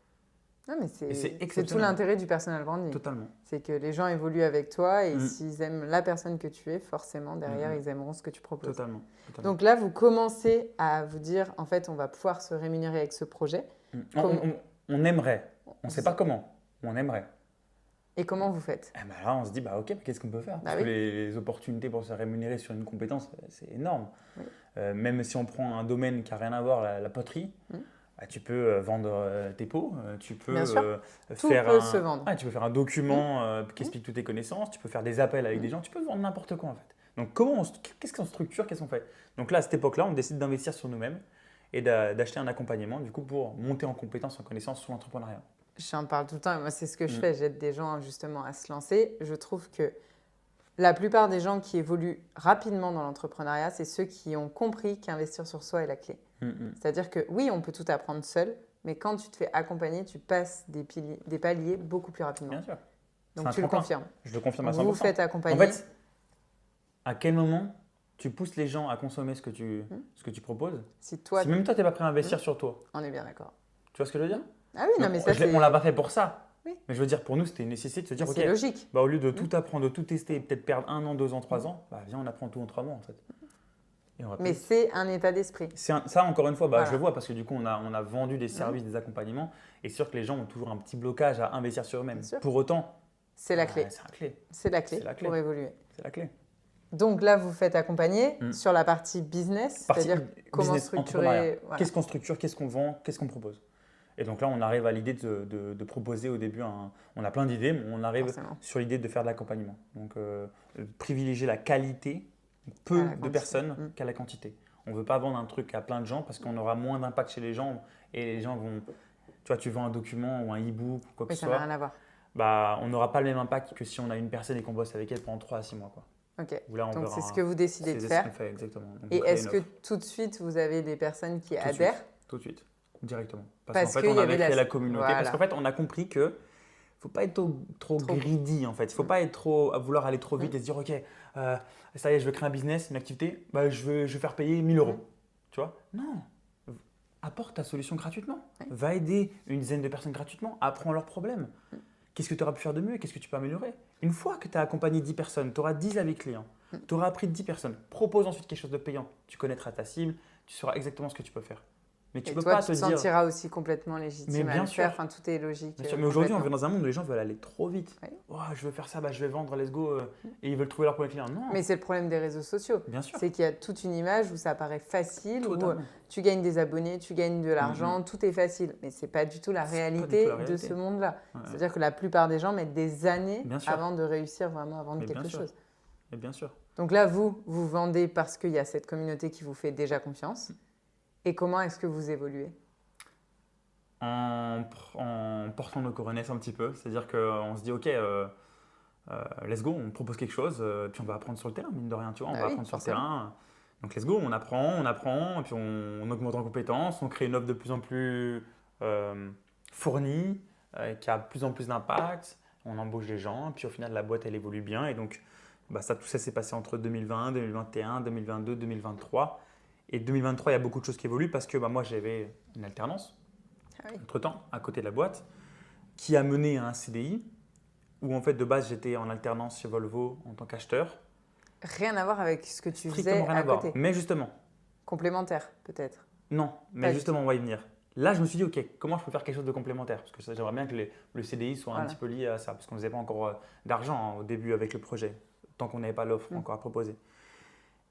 Non, mais c'est tout l'intérêt du personal branding. Totalement. C'est que les gens évoluent avec toi et s'ils aiment la personne que tu es, forcément, derrière, ils aimeront ce que tu proposes. Totalement. Donc là, vous commencez à vous dire, en fait, on va pouvoir se rémunérer avec ce projet. On aimerait. On ne sait pas comment. On aimerait. Et comment vous faites? Là, on se dit, ok, mais qu'est-ce qu'on peut faire? Parce que les opportunités pour se rémunérer sur une compétence, c'est énorme. Oui. Même si on prend un domaine qui n'a rien à voir, la poterie, tu peux vendre tes pots, tu peux se vendre. Tu peux faire un document qui explique toutes tes connaissances, tu peux faire des appels avec des gens, tu peux vendre n'importe quoi en fait. Donc qu'est-ce qu'on structure, qu'est-ce qu'on fait? Donc là, à cette époque-là, on décide d'investir sur nous-mêmes et d'acheter un accompagnement du coup pour monter en compétences, en connaissances sur l'entrepreneuriat. J'en parle tout le temps et moi c'est ce que je fais, j'aide des gens justement à se lancer. Je trouve que la plupart des gens qui évoluent rapidement dans l'entrepreneuriat, c'est ceux qui ont compris qu'investir sur soi est la clé. C'est-à-dire que oui, on peut tout apprendre seul, mais quand tu te fais accompagner, tu passes des paliers beaucoup plus rapidement. Bien sûr. Donc tu le confirmes. Je le confirme à 100%. Vous vous faites accompagner. En fait, à quel moment tu pousses les gens à consommer ce que tu proposes si même toi, tu n'es pas prêt à investir sur toi? On est bien d'accord. Tu vois ce que je veux dire? Ah oui, non, mais ça on l'a pas fait pour ça. Oui. Mais je veux dire, pour nous, c'était une nécessité de se dire, c'est logique. Au lieu de tout apprendre, de tout tester et peut-être perdre 1 an, 2 ans, 3 ans, viens, on apprend tout en 3 mois en fait. Mais c'est un état d'esprit. Ça, encore une fois, je le vois parce que du coup, on a vendu des services, des accompagnements et c'est sûr que les gens ont toujours un petit blocage à investir sur eux-mêmes. Pour autant, c'est la clé. C'est la clé pour évoluer. C'est la clé. Donc là, vous faites accompagner sur la partie business, c'est-à-dire comment structurer. Voilà. Qu'est-ce qu'on structure, qu'est-ce qu'on vend, qu'est-ce qu'on propose. Et donc là, on arrive à l'idée de proposer au début, on a plein d'idées, mais on arrive sur l'idée de faire de l'accompagnement. Donc privilégier la qualité, peu de personnes qu'à la quantité. On ne veut pas vendre un truc à plein de gens parce qu'on aura moins d'impact chez les gens et les gens vont… Tu vois, tu vends un document ou un e-book ou quoi que ce soit. Ça n'a rien à voir. On n'aura pas le même impact que si on a une personne et qu'on bosse avec elle pendant 3 à 6 mois. Quoi. Ok, donc c'est ce que vous décidez de faire. C'est ce qu'on fait, exactement. Donc, et est-ce que tout de suite, vous avez des personnes qui adhèrent? Tout de suite, directement. Parce qu'en fait, on avait créé la communauté. Voilà. Parce qu'en fait, on a compris que ne faut pas être trop greedy en fait. Il ne faut pas être vouloir aller trop vite et se dire ok, ça y est, je veux créer un business, une activité, je veux faire payer 1 000 €. Tu vois? Non. Apporte ta solution gratuitement. Va aider une dizaine de personnes gratuitement. Apprends leurs problèmes. Qu'est-ce que tu auras pu faire de mieux? Qu'est-ce que tu peux améliorer? Une fois que tu as accompagné 10 personnes, tu auras 10 avis clients. Tu auras appris de 10 personnes. Propose ensuite quelque chose de payant. Tu connaîtras ta cible, tu sauras exactement ce que tu peux faire. Mais tu peux pas te dire… tu te sentiras aussi complètement légitime à le faire. Enfin, tout est logique. Mais aujourd'hui, on vit dans un monde où les gens veulent aller trop vite. Oh, je veux faire ça, je vais vendre, let's go. Et ils veulent trouver leur premier client. Non. Mais c'est le problème des réseaux sociaux. Bien sûr. C'est qu'il y a toute une image où ça paraît facile, où tu gagnes des abonnés, tu gagnes de l'argent, tout est facile. Mais ce n'est pas du tout la réalité de ce monde-là. C'est-à-dire que la plupart des gens mettent des années avant de réussir vraiment à vendre quelque chose. Et bien sûr. Donc là, vous vendez parce qu'il y a cette communauté qui vous fait déjà confiance. Et comment est-ce que vous évoluez? En portant nos coronesses un petit peu. C'est-à-dire qu'on se dit, ok, let's go, on propose quelque chose, puis on va apprendre sur le terrain, mine de rien, tu vois, on va apprendre sur le terrain. Donc let's go, on apprend, et puis on augmente en compétences, on crée une offre de plus en plus fournie, qui a de plus en plus d'impact, on embauche des gens, puis au final, la boîte, elle évolue bien. Et donc, tout ça s'est passé entre 2020, 2021, 2022, 2023. Et 2023, il y a beaucoup de choses qui évoluent parce que moi, j'avais une alternance, entre-temps, à côté de la boîte, qui a mené à un CDI, où en fait, de base, j'étais en alternance chez Volvo en tant qu'acheteur. Rien à voir avec ce que tu faisais à côté. Mais justement. Complémentaire, peut-être. Non, mais justement, on va y venir. Là, je me suis dit, ok, comment je peux faire quelque chose de complémentaire? Parce que j'aimerais bien que le CDI soit un petit peu lié à ça, parce qu'on ne faisait pas encore d'argent au début avec le projet, tant qu'on n'avait pas l'offre encore à proposer.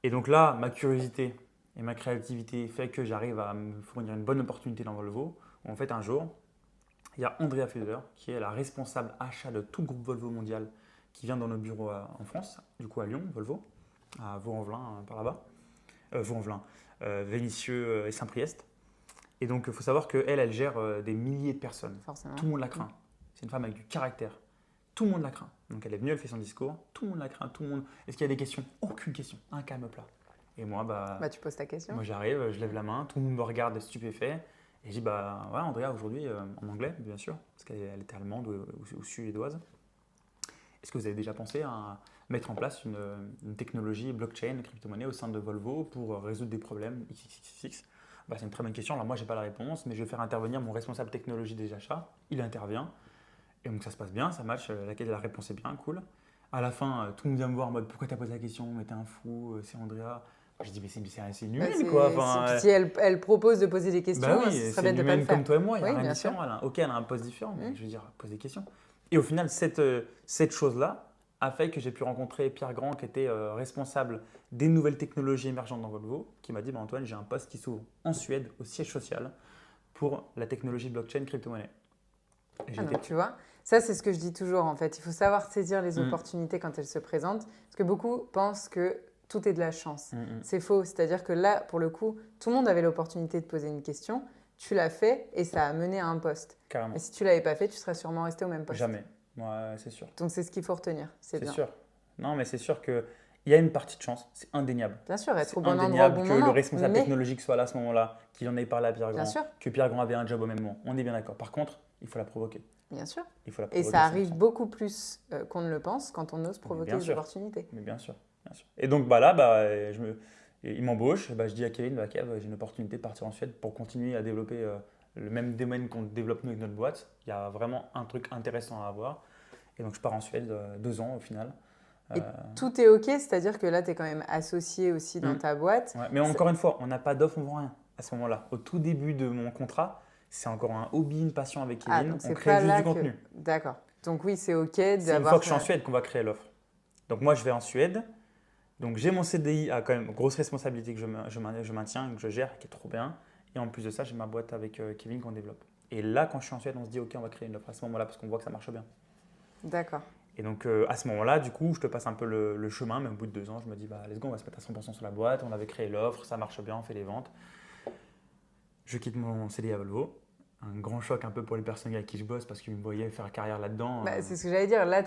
Et donc là, ma curiosité et ma créativité fait que j'arrive à me fournir une bonne opportunité dans Volvo. Où en fait, un jour, il y a Andrea Fuder, qui est la responsable achat de tout le groupe Volvo mondial, qui vient dans nos bureaux en France, du coup à Lyon, Volvo, à Vaux-en-Velin, par là-bas. Vénissieux et Saint-Priest. Et donc, il faut savoir qu'elle gère des milliers de personnes. Forcément. Tout le monde la craint. C'est une femme avec du caractère. Tout le monde la craint. Donc, elle est venue, elle fait son discours. Tout le monde la craint. Tout le monde… Est-ce qu'il y a des questions? Aucune question. Un calme plat. Et moi, tu poses ta question. Moi, j'arrive, je lève la main. Tout le monde me regarde stupéfait. Et je dis, Andrea, aujourd'hui, en anglais, bien sûr, parce qu'elle était allemande ou suédoise. Est-ce que vous avez déjà pensé à mettre en place une technologie blockchain, crypto-monnaie au sein de Volvo pour résoudre des problèmes XXX? C'est une très bonne question. Alors moi, je n'ai pas la réponse, mais je vais faire intervenir mon responsable technologie des achats. Il intervient. Et donc, ça se passe bien, ça match. La réponse est bien, cool. À la fin, tout le monde vient me voir en mode « Pourquoi tu as posé la question? Mais t'es un fou, c'est Andrea. » Je dis, mais c'est une humaine, quoi. Enfin, si elle propose de poser des questions, oui, ce serait bien de ne pas le faire. Comme toi et moi, il y a oui, rien différent. Elle a un poste différent, mais je veux dire, pose des questions. Et au final, cette chose-là a fait que j'ai pu rencontrer Pierre Grand, qui était responsable des nouvelles technologies émergentes dans Volvo, qui m'a dit, Antoine, j'ai un poste qui s'ouvre en Suède, au siège social, pour la technologie blockchain crypto-monnaie. Donc, tu vois, ça c'est ce que je dis toujours en fait. Il faut savoir saisir les opportunités quand elles se présentent, parce que beaucoup pensent que tout est de la chance. C'est faux, c'est-à-dire que là, pour le coup, tout le monde avait l'opportunité de poser une question, tu l'as fait et ça a mené à un poste. Carrément. Et si tu ne l'avais pas fait, tu serais sûrement resté au même poste. Jamais, moi c'est sûr. Donc c'est ce qu'il faut retenir, c'est bien. C'est sûr. Non, mais c'est sûr qu'il y a une partie de chance, c'est indéniable. Bien sûr, être au bon endroit au bon moment. Que le responsable technologique soit là à ce moment-là, qu'il en ait parlé à Pierre Grand, bien sûr. que Pierre Grand avait un job au même moment. On est bien d'accord. Par contre, il faut la provoquer. Bien sûr. Il faut la provoquer. Et ça arrive beaucoup plus qu'on ne le pense quand on ose provoquer les opportunités. Mais bien sûr. Et donc là, il m'embauche. Je dis à Kevin, Kev, j'ai une opportunité de partir en Suède pour continuer à développer le même domaine qu'on développe nous avec notre boîte. Il y a vraiment un truc intéressant à avoir. Et donc je pars en Suède 2 ans au final. Et tout est OK, c'est-à-dire que là, tu es quand même associé aussi dans ta boîte. Ouais, mais encore une fois, on n'a pas d'offre, on ne vend rien à ce moment-là. Au tout début de mon contrat, c'est encore un hobby, une passion avec Kevin. Donc on crée juste du contenu. D'accord. Donc oui, c'est OK d'avoir… C'est une fois que je suis en Suède qu'on va créer l'offre. Donc moi, je vais en Suède. Donc j'ai mon CDI à quand même grosse responsabilité que je maintiens, que je gère, qui est trop bien. Et en plus de ça, j'ai ma boîte avec Kevin qu'on développe. Et là, quand je suis en Suède, on se dit OK, on va créer une offre à ce moment-là parce qu'on voit que ça marche bien. D'accord. Et donc à ce moment-là, du coup, je te passe un peu le chemin, mais au bout de 2 ans, je me dis, let's go, on va se mettre à 100% sur la boîte, on avait créé l'offre, ça marche bien, on fait les ventes. Je quitte mon CDI à Volvo. Un grand choc un peu pour les personnes avec qui je bosse parce qu'ils me voyaient faire carrière là-dedans. C'est ce que j'allais dire. Là,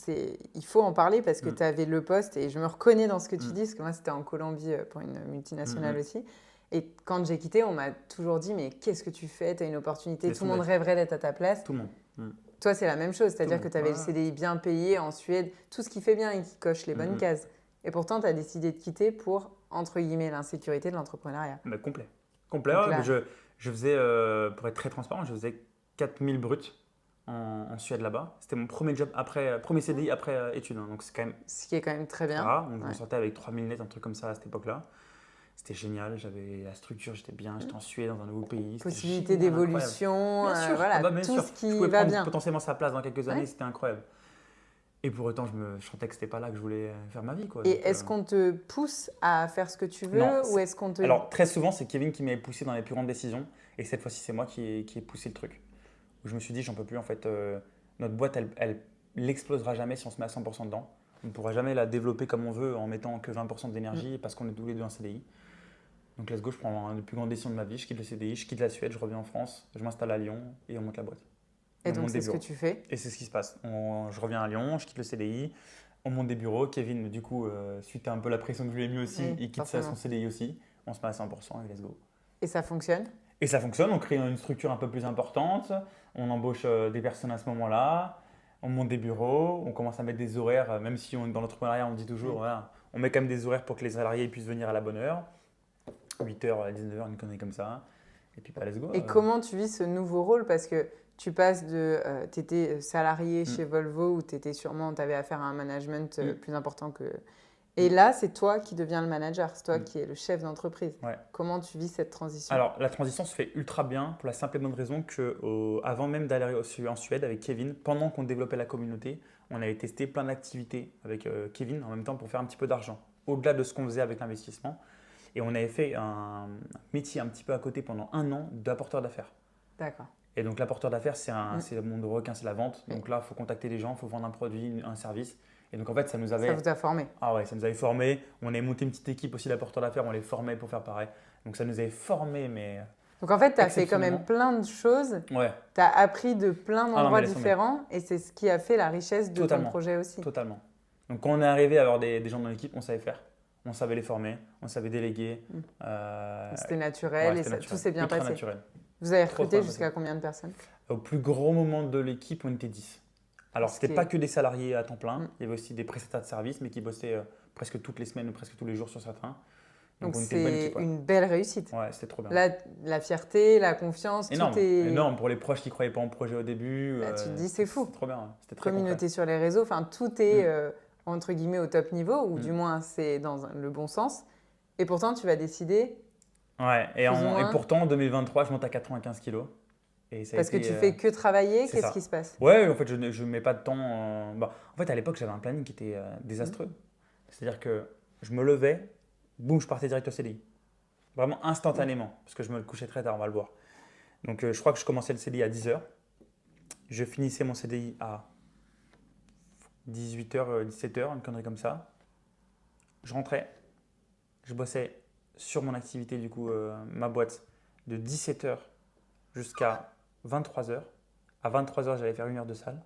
il faut en parler parce que tu avais le poste et je me reconnais dans ce que tu dis parce que moi, c'était en Colombie pour une multinationale aussi. Et quand j'ai quitté, on m'a toujours dit, mais qu'est-ce que tu fais? Tu as une opportunité, tout le monde rêverait d'être à ta place. Tout le monde. Toi, c'est la même chose, c'est-à-dire que tu avais le CDI bien payé en Suède, tout ce qui fait bien et qui coche les bonnes cases. Et pourtant, tu as décidé de quitter pour, entre guillemets, l'insécurité de l'entrepreneuriat. Complet. Je faisais, pour être très transparent, je faisais 4000 bruts en Suède là-bas. C'était mon premier job, premier CDI après études. Donc c'est quand même… Ce qui est quand même très bien. Je me sortais avec 3000 nets, un truc comme ça à cette époque-là. C'était génial, j'avais la structure, j'étais bien, j'étais en Suède, dans un nouveau pays. Possibilité d'évolution, tout ce qui va bien. Potentiellement sa place dans quelques années, c'était incroyable. Et pour autant, je sentais que c'était pas là que je voulais faire ma vie. Et est-ce qu'on te pousse à faire ce que tu veux ou est-ce qu'on te… Alors très souvent, c'est Kevin qui m'avait poussé dans les plus grandes décisions. Et cette fois-ci, c'est moi qui ai poussé le truc. Où je me suis dit, j'en peux plus. En fait, notre boîte, elle l'explosera jamais si on se met à 100% dedans. On ne pourra jamais la développer comme on veut en mettant que 20% d'énergie parce qu'on est tous les deux en CDI. Donc let's go, je prends les plus grandes décisions de ma vie, je quitte le CDI, je quitte la Suède, je reviens en France, je m'installe à Lyon et on monte la boîte. Et donc c'est ce que tu fais? Et c'est ce qui se passe. Je reviens à Lyon, je quitte le CDI, on monte des bureaux. Kevin, du coup, suite à un peu la pression que je lui ai mis aussi, il quitte son CDI aussi. On se met à 100% et let's go. Et ça fonctionne? Et ça fonctionne, on crée une structure un peu plus importante, on embauche des personnes à ce moment-là, on monte des bureaux, on commence à mettre des horaires, même si dans l'entrepreneuriat on dit toujours, voilà, on met quand même des horaires pour que les salariés puissent venir à la bonne heure. 8h à 19h, une connerie comme ça. Et puis, let's go. Et comment tu vis ce nouveau rôle? Parce que tu passes de… tu étais salarié chez Volvo où tu avais affaire à un management plus important que… Et là, c'est toi qui deviens le manager, c'est toi qui es le chef d'entreprise. Ouais. Comment tu vis cette transition? Alors, la transition se fait ultra bien pour la simple et bonne raison qu'avant même d'aller en Suède avec Kevin, pendant qu'on développait la communauté, on avait testé plein d'activités avec Kevin en même temps pour faire un petit peu d'argent, au-delà de ce qu'on faisait avec l'investissement. Et on avait fait un métier un petit peu à côté pendant 1 an d'apporteur d'affaires. D'accord. Et donc l'apporteur d'affaires, c'est le monde de requin, c'est la vente. Donc là, il faut contacter des gens, il faut vendre un produit, un service. Et donc en fait, ça nous avait… Ça vous a formé? Ah ouais, ça nous avait formé. On avait monté une petite équipe aussi d'apporteurs d'affaires, on les formait pour faire pareil. Donc ça nous avait formé, mais… Donc en fait, tu as fait quand même plein de choses. Ouais. Tu as appris de plein d'endroits différents et c'est ce qui a fait la richesse de ton projet aussi. Totalement. Donc quand on est arrivé à avoir des gens dans l'équipe, on savait faire. On savait les former, on savait déléguer. C'était naturel et tout s'est bien passé. Naturel. Vous avez recruté jusqu'à combien de personnes? Au plus gros moment de l'équipe, on était 10. Alors, ce n'était pas que des salariés à temps plein, il y avait aussi des prestataires de services, mais qui bossaient presque toutes les semaines ou presque tous les jours sur certains. Donc c'est une belle réussite. Ouais, c'était trop bien. La fierté, la confiance, énorme, tout est… énorme pour les proches qui ne croyaient pas en projet au début. Là, tu te dis, c'est fou. C'était trop bien, c'était très Communauté concret. sur les réseaux, tout est… entre guillemets au top niveau, ou du moins c'est dans le bon sens. Et pourtant, tu vas décider. Ouais, et pourtant, en 2023, je monte à 95 kilos. Parce que tu fais que travailler, qu'est-ce qui se passe? Ouais, en fait, je ne mets pas de temps. En fait, à l'époque, j'avais un planning qui était désastreux. C'est-à-dire que je me levais, boum, je partais direct au CDI. Vraiment instantanément, parce que je me couchais très tard, on va le voir. Donc, je crois que je commençais le CDI à 10h. Je finissais mon CDI à 18h, 17h, une connerie comme ça. Je rentrais, je bossais sur mon activité, du coup, ma boîte, de 17h jusqu'à 23h. À 23h, j'allais faire 1 heure de salle.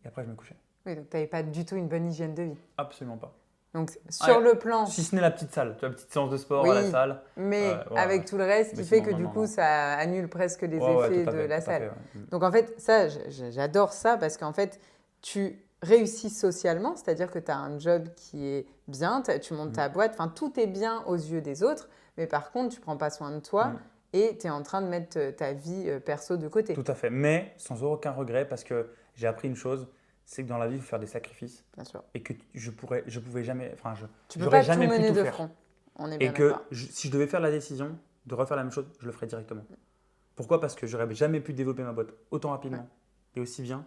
Et après, je me couchais. Oui, donc tu n'avais pas du tout une bonne hygiène de vie. Absolument pas. Donc, sur le plan… Si ce n'est la petite salle, tu vois, la petite séance de sport à la salle. Mais avec tout le reste qui fait que du coup, ça annule presque les effets de la salle. Donc, en fait, ça, j'adore ça parce qu'en fait, tu réussis socialement, c'est-à-dire que tu as un job qui est bien, tu montes ta boîte, enfin, tout est bien aux yeux des autres, mais par contre, tu ne prends pas soin de toi et tu es en train de mettre ta vie perso de côté. Tout à fait, mais sans aucun regret parce que j'ai appris une chose, c'est que dans la vie, il faut faire des sacrifices. Bien sûr. Et que je pouvais jamais, enfin, tu peux pas jamais tout mener pu tout de faire. front. On est bien et que d'accord. Si je devais faire la décision de refaire la même chose, je le ferais directement. Pourquoi? Parce que j'aurais jamais pu développer ma boîte autant rapidement et aussi bien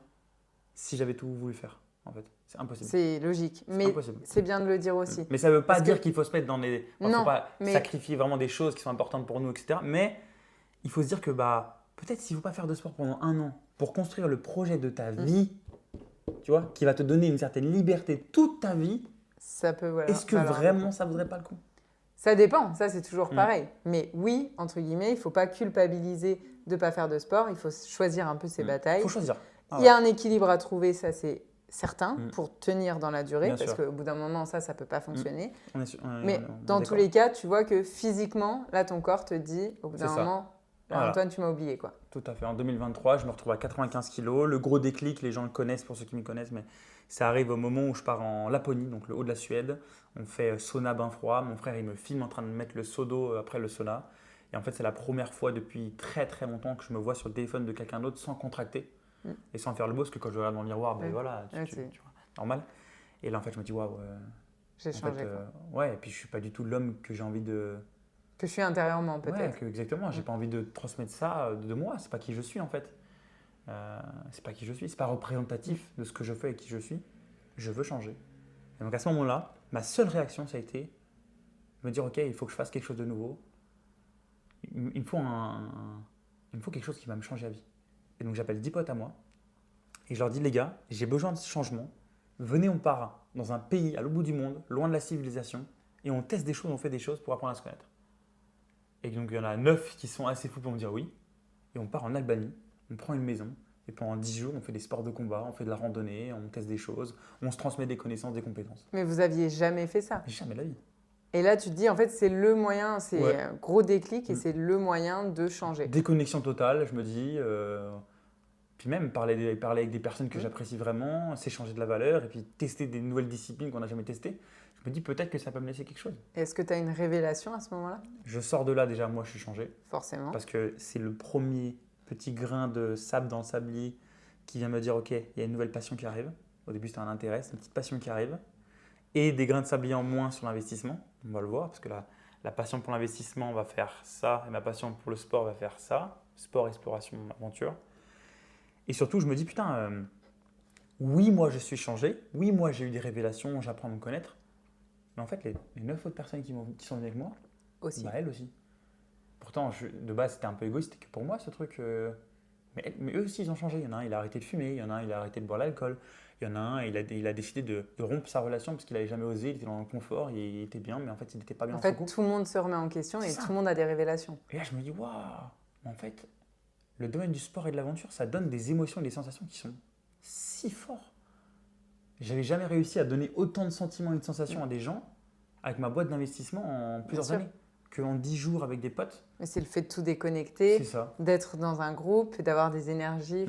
si j'avais tout voulu faire. En fait, c'est impossible. C'est logique, mais c'est bien de le dire aussi. Mais ça ne veut pas dire qu'il faut se mettre dans des… Il ne faut pas mais… sacrifier vraiment des choses qui sont importantes pour nous, etc. Mais il faut se dire que peut-être s'il ne faut pas faire de sport pendant 1 an pour construire le projet de ta vie, tu vois, qui va te donner une certaine liberté toute ta vie, ça peut, est-ce que vraiment ça ne vaudrait pas le coup? Ça dépend, ça c'est toujours pareil. Mais oui, entre guillemets, il ne faut pas culpabiliser de ne pas faire de sport, il faut choisir un peu ses batailles. Il faut choisir. Il y a un équilibre à trouver, ça c'est certain, pour tenir dans la durée, parce qu'au bout d'un moment, ça ne peut pas fonctionner. Mais dans tous les cas, tu vois que physiquement, là, ton corps te dit, au bout d'un moment, Antoine, tu m'as oublié, quoi. Tout à fait. En 2023, je me retrouve à 95 kilos. Le gros déclic, les gens le connaissent pour ceux qui me connaissent, mais ça arrive au moment où je pars en Laponie, donc le haut de la Suède. On fait sauna, bain froid. Mon frère, il me filme en train de mettre le seau d'eau après le sauna. Et en fait, c'est la première fois depuis très très longtemps que je me vois sur le téléphone de quelqu'un d'autre sans contracter et sans faire le beau, parce que quand je regarde dans le miroir, voilà, tu vois, normal. Et là, en fait, je me dis, waouh, j'ai changé. Ouais, et puis je suis pas du tout l'homme que j'ai envie de… Que je suis intérieurement, peut-être. Ouais, exactement. J'ai pas envie de transmettre ça de moi. C'est pas qui je suis, en fait. C'est pas qui je suis. C'est pas représentatif de ce que je fais et qui je suis. Je veux changer. Et donc à ce moment-là, ma seule réaction, ça a été de me dire, ok, il faut que je fasse quelque chose de nouveau. Il me faut quelque chose qui va me changer la vie. Et donc j'appelle 10 potes à moi et je leur dis, les gars, j'ai besoin de ce changement. Venez, on part dans un pays à l'autre bout du monde, loin de la civilisation, et on teste des choses, on fait des choses pour apprendre à se connaître. Et donc il y en a 9 qui sont assez fous pour me dire oui. Et on part en Albanie, on prend une maison, et pendant 10 jours, on fait des sports de combat, on fait de la randonnée, on teste des choses, on se transmet des connaissances, des compétences. Mais vous aviez jamais fait ça? Jamais de la vie. Et là, tu te dis, en fait, c'est le moyen, c'est un gros déclic et c'est le moyen de changer. Déconnexion totale, je me dis. Puis même parler avec des personnes que j'apprécie vraiment, s'échanger de la valeur et puis tester des nouvelles disciplines qu'on n'a jamais testées. Je me dis peut-être que ça peut me laisser quelque chose. Est-ce que tu as une révélation à ce moment-là? Je sors de là déjà, moi je suis changé. Forcément. Parce que c'est le premier petit grain de sable dans le sablier qui vient me dire ok, il y a une nouvelle passion qui arrive. Au début c'était un intérêt, c'est une petite passion qui arrive. Et des grains de sablier en moins sur l'investissement, on va le voir, parce que la passion pour l'investissement va faire ça et ma passion pour le sport va faire ça. Sport, exploration, aventure. Et surtout, je me dis, putain, oui, moi, je suis changé. Oui, moi, j'ai eu des révélations, j'apprends à me connaître. Mais en fait, les 9 autres personnes qui sont venues avec moi, aussi. Elles aussi. Pourtant, de base, c'était un peu égoïste que pour moi, ce truc. Mais eux aussi, ils ont changé. Il y en a un, il a arrêté de fumer. Il y en a un, il a arrêté de boire l'alcool. Il y en a un, il a décidé de rompre sa relation parce qu'il n'avait jamais osé. Il était dans le confort, il était bien, mais en fait, il n'était pas bien dans son couple. En fait, tout le monde se remet en question et tout le monde a des révélations. Et là, je me dis, waouh, en fait… Le domaine du sport et de l'aventure, ça donne des émotions et des sensations qui sont si forts. J'avais jamais réussi à donner autant de sentiments et de sensations à des gens avec ma boîte d'investissement en plusieurs années qu'en 10 jours avec des potes. Mais c'est le fait de tout déconnecter, d'être dans un groupe, d'avoir des énergies.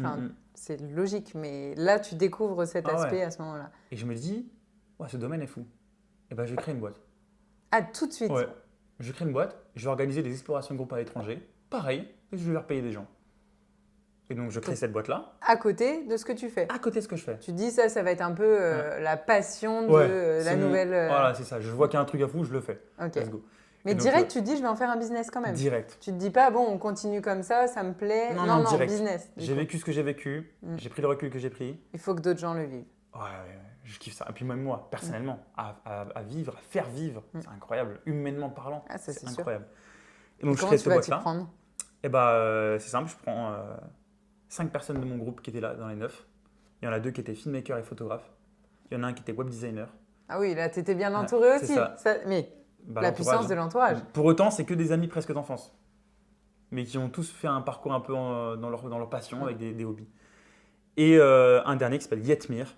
C'est logique, mais là, tu découvres cet aspect à ce moment-là. Et je me dis, ouais, ce domaine est fou. Et ben, je vais créer une boîte. Ah, tout de suite? Ouais. Je vais créer une boîte, je vais organiser des explorations de groupe à l'étranger. Pareil, je vais leur payer des gens. Et donc, je crée cette boîte-là. À côté de ce que tu fais. À côté de ce que je fais. Tu te dis, ça va être un peu la passion de la nouvelle… Voilà, c'est ça. Je vois qu'il y a un truc à fou, je le fais. Ok. Let's go. Mais donc, direct, tu te dis, je vais en faire un business quand même. Direct. Tu te dis pas, bon, on continue comme ça me plaît. Non, direct. Business. J'ai vécu ce que j'ai vécu. J'ai pris le recul que j'ai pris. Il faut que d'autres gens le vivent. Ouais, je kiffe ça. Et puis même moi, personnellement, à vivre, à faire vivre, c'est incroyable. Humainement parlant, c'est incroyable. Et donc, je crée cette boîte-là. Prendre Et c'est simple, je prends 5 personnes de mon groupe qui étaient là dans les 9. Il y en a 2 qui étaient filmmakers et photographes. Il y en a un qui était web designer. Ah oui, là, tu étais bien entouré aussi. Mais la puissance de l'entourage. Pour autant, c'est que des amis presque d'enfance. Mais qui ont tous fait un parcours un peu dans leur passion avec des hobbies. Et un dernier qui s'appelle Yetmir.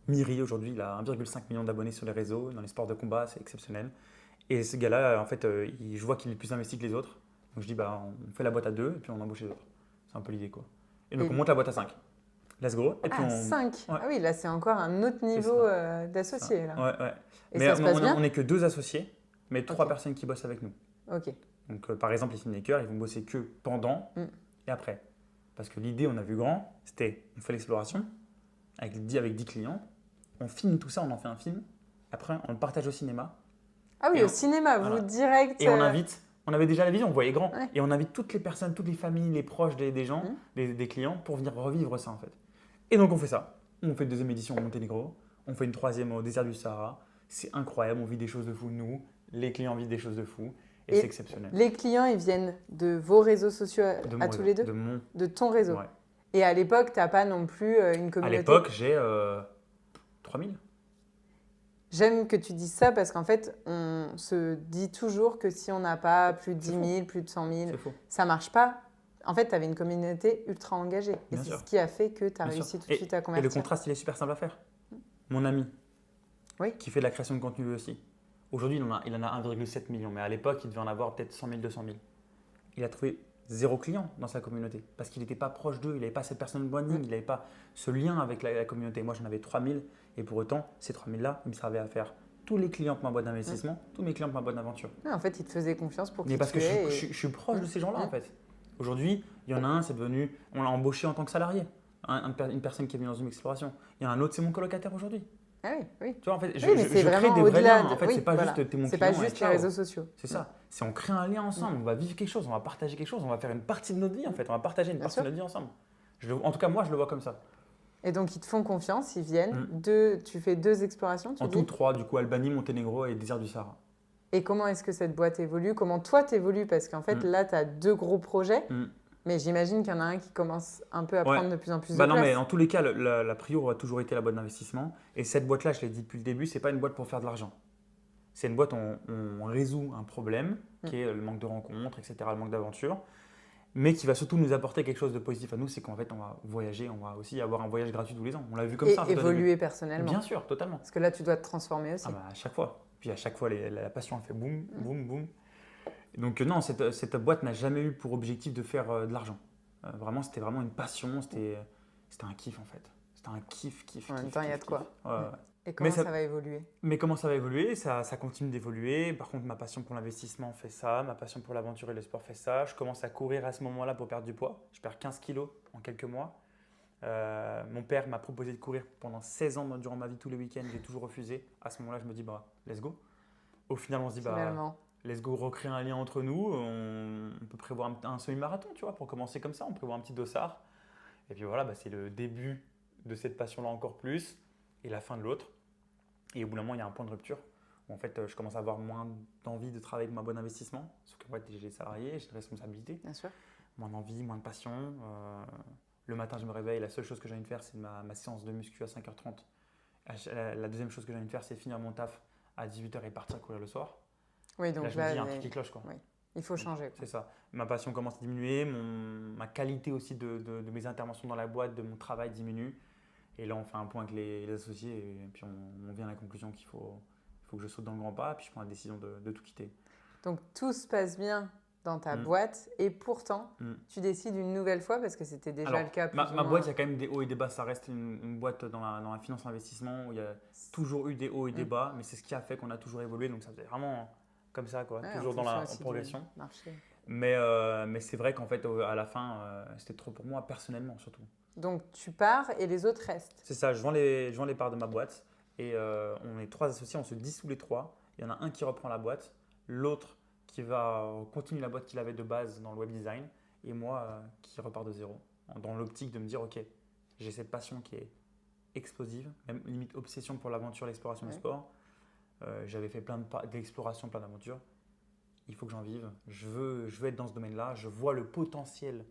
Miri, aujourd'hui, il a 1,5 million d'abonnés sur les réseaux. Dans les sports de combat, c'est exceptionnel. Et ce gars-là, en fait, je vois qu'il est plus investi que les autres. Donc je dis, on fait la boîte à 2 et puis on embauche les autres. C'est un peu l'idée, quoi. Et donc on monte la boîte à 5. Let's go. Et puis 5 ouais. Ah oui, là c'est encore un autre niveau d'associés. Ouais. Et mais ça se passe bien. On n'est que 2 associés, mais 3 personnes qui bossent avec nous. Ok. Donc par exemple, les filmmakers, ils vont bosser que pendant et après. Parce que l'idée, on a vu grand, c'était on fait l'exploration avec 10 clients, on filme tout ça, on en fait un film. Après, on le partage au cinéma. Ah oui, au cinéma, vous direct. Et on invite. On avait déjà la vision, on voyait grand. Ouais. Et on invite toutes les personnes, toutes les familles, les proches des gens, des clients, pour venir revivre ça en fait. Et donc on fait ça. On fait une 2e édition au Monténégro. On fait une 3e au désert du Sahara. C'est incroyable, on vit des choses de fou, nous. Les clients vivent des choses de fou. Et c'est exceptionnel. Les clients, ils viennent de vos réseaux sociaux à tous les deux ? De ton réseau. Ouais. Et à l'époque, tu n'as pas non plus une communauté ? À l'époque, j'ai 3000. J'aime que tu dises ça parce qu'en fait, on se dit toujours que si on n'a pas plus de 10 000, plus de 100 000, ça ne marche pas. En fait, tu avais une communauté ultra engagée. Et c'est ce qui a fait que tu as réussi tout de suite à convertir. Et le contraste, il est super simple à faire. Mon ami, qui fait de la création de contenu lui aussi, aujourd'hui, il en a 1,7 million. Mais à l'époque, il devait en avoir peut-être 100 000, 200 000. Il a trouvé 0 client dans sa communauté parce qu'il n'était pas proche d'eux. Il n'avait pas cette personne bonding, il n'avait pas ce lien avec la communauté. Moi, j'en avais 3 000. Et pour autant, ces 3 000-là, ils me servaient à faire tous les clients pour ma boîte d'investissement, tous mes clients pour ma boîte d'aventure. En fait, ils te faisaient confiance pour qu'ils parce que je suis proche de ces gens-là, en fait. Aujourd'hui, il y en a un, c'est devenu… On l'a embauché en tant que salarié, une personne qui est venue dans une exploration. Il y en a un autre, c'est mon colocataire aujourd'hui. Ah oui. Tu vois, en fait, je crée des vrais liens. En fait, c'est pas juste t'es mon client. C'est pas juste les réseaux sociaux. C'est ça. C'est on crée un lien ensemble, on va vivre quelque chose, on va partager quelque chose, on va faire une partie de notre vie, en fait. On va partager une partie de notre vie ensemble. En tout cas, moi, je le vois comme ça. Et donc, ils te font confiance, ils viennent. Tu fais 2 explorations, tu dis ? En tout 3, du coup, Albanie, Monténégro et désert du Sahara. Et comment est-ce que cette boîte évolue ? Comment toi, tu évolues ? Parce qu'en fait, là, tu as 2 gros projets, mais j'imagine qu'il y en a un qui commence un peu à prendre de plus en plus de place. Non, mais en tous les cas, la prio a toujours été la boîte d'investissement. Et cette boîte-là, je l'ai dit depuis le début, ce n'est pas une boîte pour faire de l'argent. C'est une boîte où on résout un problème, qui est le manque de rencontres, etc., le manque d'aventure. Mais qui va surtout nous apporter quelque chose de positif à nous, c'est qu'en fait, on va voyager, on va aussi avoir un voyage gratuit tous les ans. On l'a vu comme ça. Et évoluer personnellement. Bien sûr, totalement. Parce que là, tu dois te transformer aussi. À chaque fois. Puis à chaque fois, la passion, elle fait boum, boum, boum. Donc non, cette boîte n'a jamais eu pour objectif de faire de l'argent. Vraiment, c'était vraiment une passion, c'était un kiff en fait. C'était un kiff. En même temps, il y a de quoi. Et comment ça va évoluer ? Mais comment ça va évoluer ? Ça continue d'évoluer. Par contre, ma passion pour l'investissement fait ça. Ma passion pour l'aventure et le sport fait ça. Je commence à courir à ce moment-là pour perdre du poids. Je perds 15 kilos en quelques mois. Mon père m'a proposé de courir pendant 16 ans durant ma vie tous les week-ends. J'ai toujours refusé. À ce moment-là, je me dis, let's go. Au final, on se dit, let's go, recréer un lien entre nous. On peut prévoir un semi-marathon, tu vois, pour commencer comme ça. On prévoit un petit dossard. Et puis voilà, c'est le début de cette passion-là encore plus. Et la fin de l'autre. Et au bout d'un moment, il y a un point de rupture où en fait, je commence à avoir moins d'envie de travailler avec ma boîte d'investissement. Sauf que j'ai des salariés, j'ai des responsabilités. Bien sûr. Moins d'envie, moins de passion. Le matin, je me réveille. La seule chose que j'ai envie de faire, c'est ma séance de muscu à 5h30. La deuxième chose que j'ai envie de faire, c'est finir mon taf à 18h et partir courir le soir. Oui, donc là, je me dis, il y a un truc qui cloche, quoi. Oui. Il faut changer. C'est ça. Ma passion commence à diminuer. Ma qualité aussi de mes interventions dans la boîte, de mon travail diminue. Et là, on fait un point avec les associés et puis on vient à la conclusion qu'il faut que je saute dans le grand pas. Puis je prends la décision de tout quitter. Donc, tout se passe bien dans ta boîte et pourtant, tu décides une nouvelle fois parce que c'était déjà le cas. Ma boîte, il y a quand même des hauts et des bas. Ça reste une boîte dans la finance investissement où il y a toujours eu des hauts et des bas. Mais c'est ce qui a fait qu'on a toujours évolué. Donc, ça faisait vraiment comme ça, quoi. Toujours dans la progression. Mais c'est vrai qu'en fait, à la fin, c'était trop pour moi, personnellement surtout. Donc, tu pars et les autres restent. C'est ça, je vends les parts de ma boîte et on est 3 associés, on se dissout les 3. Il y en a un qui reprend la boîte, l'autre qui va continuer la boîte qu'il avait de base dans le web design et moi qui repars de zéro. Dans l'optique de me dire, ok, j'ai cette passion qui est explosive, même limite obsession pour l'aventure, l'exploration du sport. J'avais fait plein d'explorations, plein d'aventures. Il faut que j'en vive. Je veux être dans ce domaine-là. Je vois le potentiel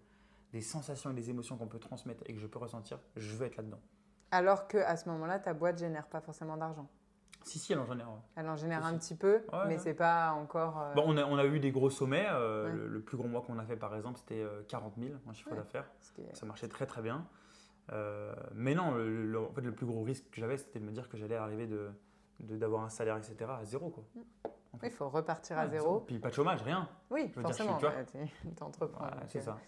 des sensations et des émotions qu'on peut transmettre et que je peux ressentir. Je veux être là-dedans. Alors qu'à ce moment-là, ta boîte ne génère pas forcément d'argent. Si, elle en génère. Ouais. Elle en génère un petit peu, mais c'est pas encore… Bon, on a eu des gros sommets. Le plus gros mois qu'on a fait, par exemple, c'était 40 000 en chiffre d'affaires. Ça marchait très, très bien. Mais non, en fait, le plus gros risque que j'avais, c'était de me dire que j'allais arriver d'avoir un salaire, etc., à zéro. Quoi. En fait. Il faut repartir à zéro. Puis pas de chômage, rien. Oui, forcément, tu entreprends. C'est ça.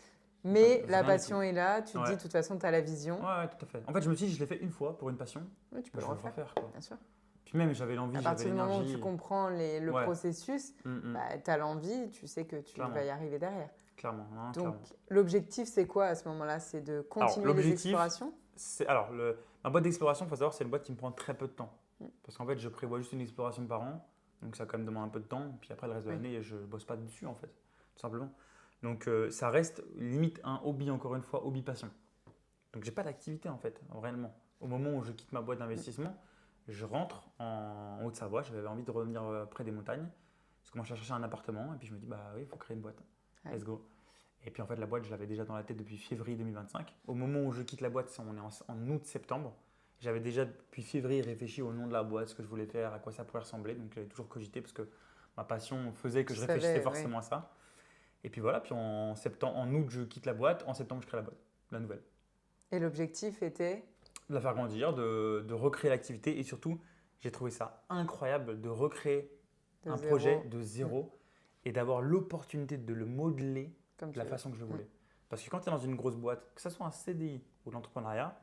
Mais la passion est là, tu te dis, de toute façon, tu as la vision. Ouais, tout à fait. En fait, je me suis dit, je l'ai fait une fois pour une passion. Oui, tu peux le refaire. Quoi. Bien sûr. Puis même, j'avais l'envie, j'avais l'énergie. À partir du moment où tu comprends le processus, tu as l'envie, tu sais que tu vas y arriver derrière. Clairement. Donc, l'objectif, c'est quoi à ce moment-là? C'est de continuer les explorations? Ma boîte d'exploration, il faut savoir, c'est une boîte qui me prend très peu de temps. Parce qu'en fait, je prévois juste une exploration par an. Donc, ça quand même demande un peu de temps. Puis après, le reste de l'année, je ne bosse pas dessus, en fait, tout simplement. Donc, ça reste limite un hobby, encore une fois, hobby-passion. Donc, j'ai pas d'activité, en fait, réellement. Au moment où je quitte ma boîte d'investissement, je rentre en Haute-Savoie. J'avais envie de revenir près des montagnes. Je commence à chercher un appartement. Et puis, je me dis, bah oui, il faut créer une boîte. Let's go. Et puis, en fait, la boîte, je l'avais déjà dans la tête depuis février 2025. Au moment où je quitte la boîte, on est en août-septembre. J'avais déjà, depuis février, réfléchi au nom de la boîte, ce que je voulais faire, à quoi ça pourrait ressembler. Donc, j'avais toujours cogité parce que ma passion faisait que je réfléchissais forcément à ça. Et puis voilà, puis en août, je quitte la boîte. En septembre, je crée la boîte, la nouvelle. Et l'objectif était? De la faire grandir, de recréer l'activité. Et surtout, j'ai trouvé ça incroyable de recréer un projet de zéro et d'avoir l'opportunité de le modeler de la façon que je voulais. Parce que quand tu es dans une grosse boîte, que ce soit un CDI ou de l'entrepreneuriat,